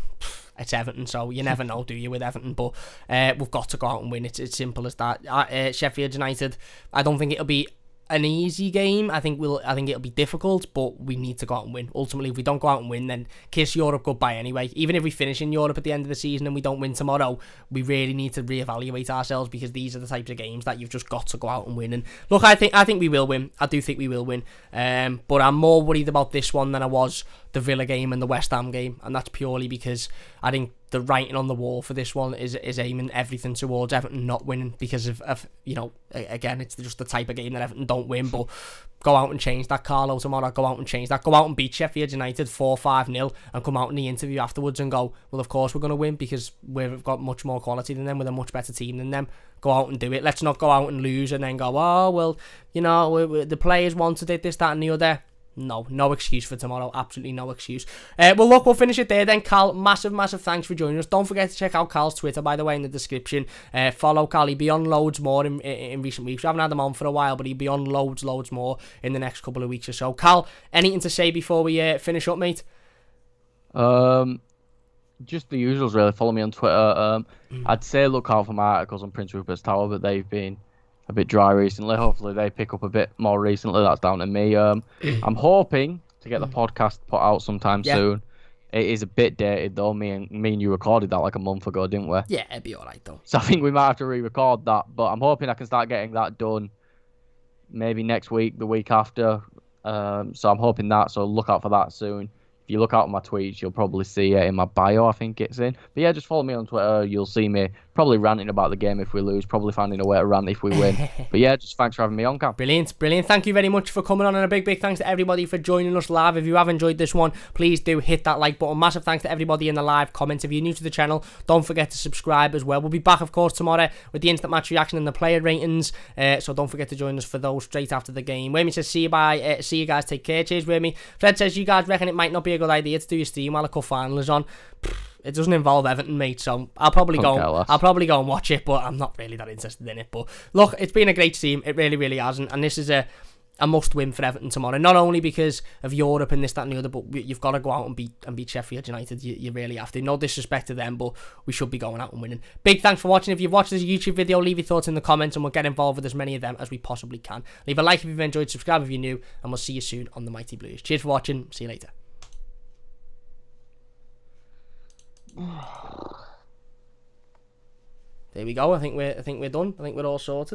A: It's Everton, so you never know, do you, with Everton? But we've got to go out and win. It's simple as that. Sheffield United, I don't think it'll be an easy game. I think it'll be difficult, but we need to go out and win. Ultimately, if we don't go out and win, then kiss Europe goodbye anyway. Even if we finish in Europe at the end of the season and we don't win tomorrow, we really need to reevaluate ourselves, because these are the types of games that you've just got to go out and win. And look, I think we will win. I do think we will win. But I'm more worried about this one than I was the Villa game and the West Ham game, and that's purely because I think the writing on the wall for this one is aiming everything towards Everton not winning because of again, it's just the type of game that Everton don't win. But go out and change that, Carlo, tomorrow. Go out and change that. Go out and beat Sheffield United 4-5-0 and come out in the interview afterwards and go, well, of course we're going to win because we've got much more quality than them. We're a much better team than them. Go out and do it. Let's not go out and lose and then go, oh, well, the players wanted it, this, that and the other. No excuse for tomorrow. Absolutely no excuse. Well, look, we'll finish it there then. Cal, massive thanks for joining us. Don't forget to check out Cal's Twitter, by the way, in the description. Follow Cal. He'll be on loads more in recent weeks. We haven't had him on for a while, but he'll be on loads more in the next couple of weeks or so. Cal, anything to say before we finish up, mate?
B: Just the usuals, really. Follow me on Twitter. I'd say look out for my articles on Prince Rupert's Tower, but they've been a bit dry recently. Hopefully they pick up a bit more recently. That's down to me. I'm hoping to get the podcast put out sometime soon. It is a bit dated though. Me and you recorded that like a month ago, didn't we?
A: Yeah, it'd be alright though.
B: So I think we might have to re-record that, but I'm hoping I can start getting that done maybe next week, the week after. So I'm hoping that, so look out for that soon. If you look out on my tweets, you'll probably see it in my bio, I think it's in. But yeah, just follow me on Twitter. You'll see me probably ranting about the game if we lose, probably finding a way to rant if we win. But yeah, just thanks for having me on, Cam.
A: Brilliant. Thank you very much for coming on, and a big thanks to everybody for joining us live. If you have enjoyed this one, please do hit that like button. Massive thanks to everybody in the live comments. If you're new to the channel, don't forget to subscribe as well. We'll be back, of course, tomorrow with the instant match reaction and the player ratings. So don't forget to join us for those straight after the game. Whammy says, see you guys, take care. Cheers, Whammy. Fred says, you guys reckon it might not be a good idea to do your stream while the cup final is on? It doesn't involve Everton, mate, so I'll probably go and watch it, but I'm not really that interested in it. But look, it's been a great team. It really has, and this is a must win for Everton tomorrow. Not only because of Europe and this, that and the other, but you've got to go out and beat Sheffield United. You really have to. No disrespect to them, but we should be going out and winning. Big thanks for watching. If you've watched this YouTube video, leave your thoughts in the comments and we'll get involved with as many of them as we possibly can. Leave a like if you've enjoyed, subscribe if you're new, and we'll see you soon on the Mighty Blues. Cheers for watching. See you later. There we go. I think we're done. I think we're all sorted.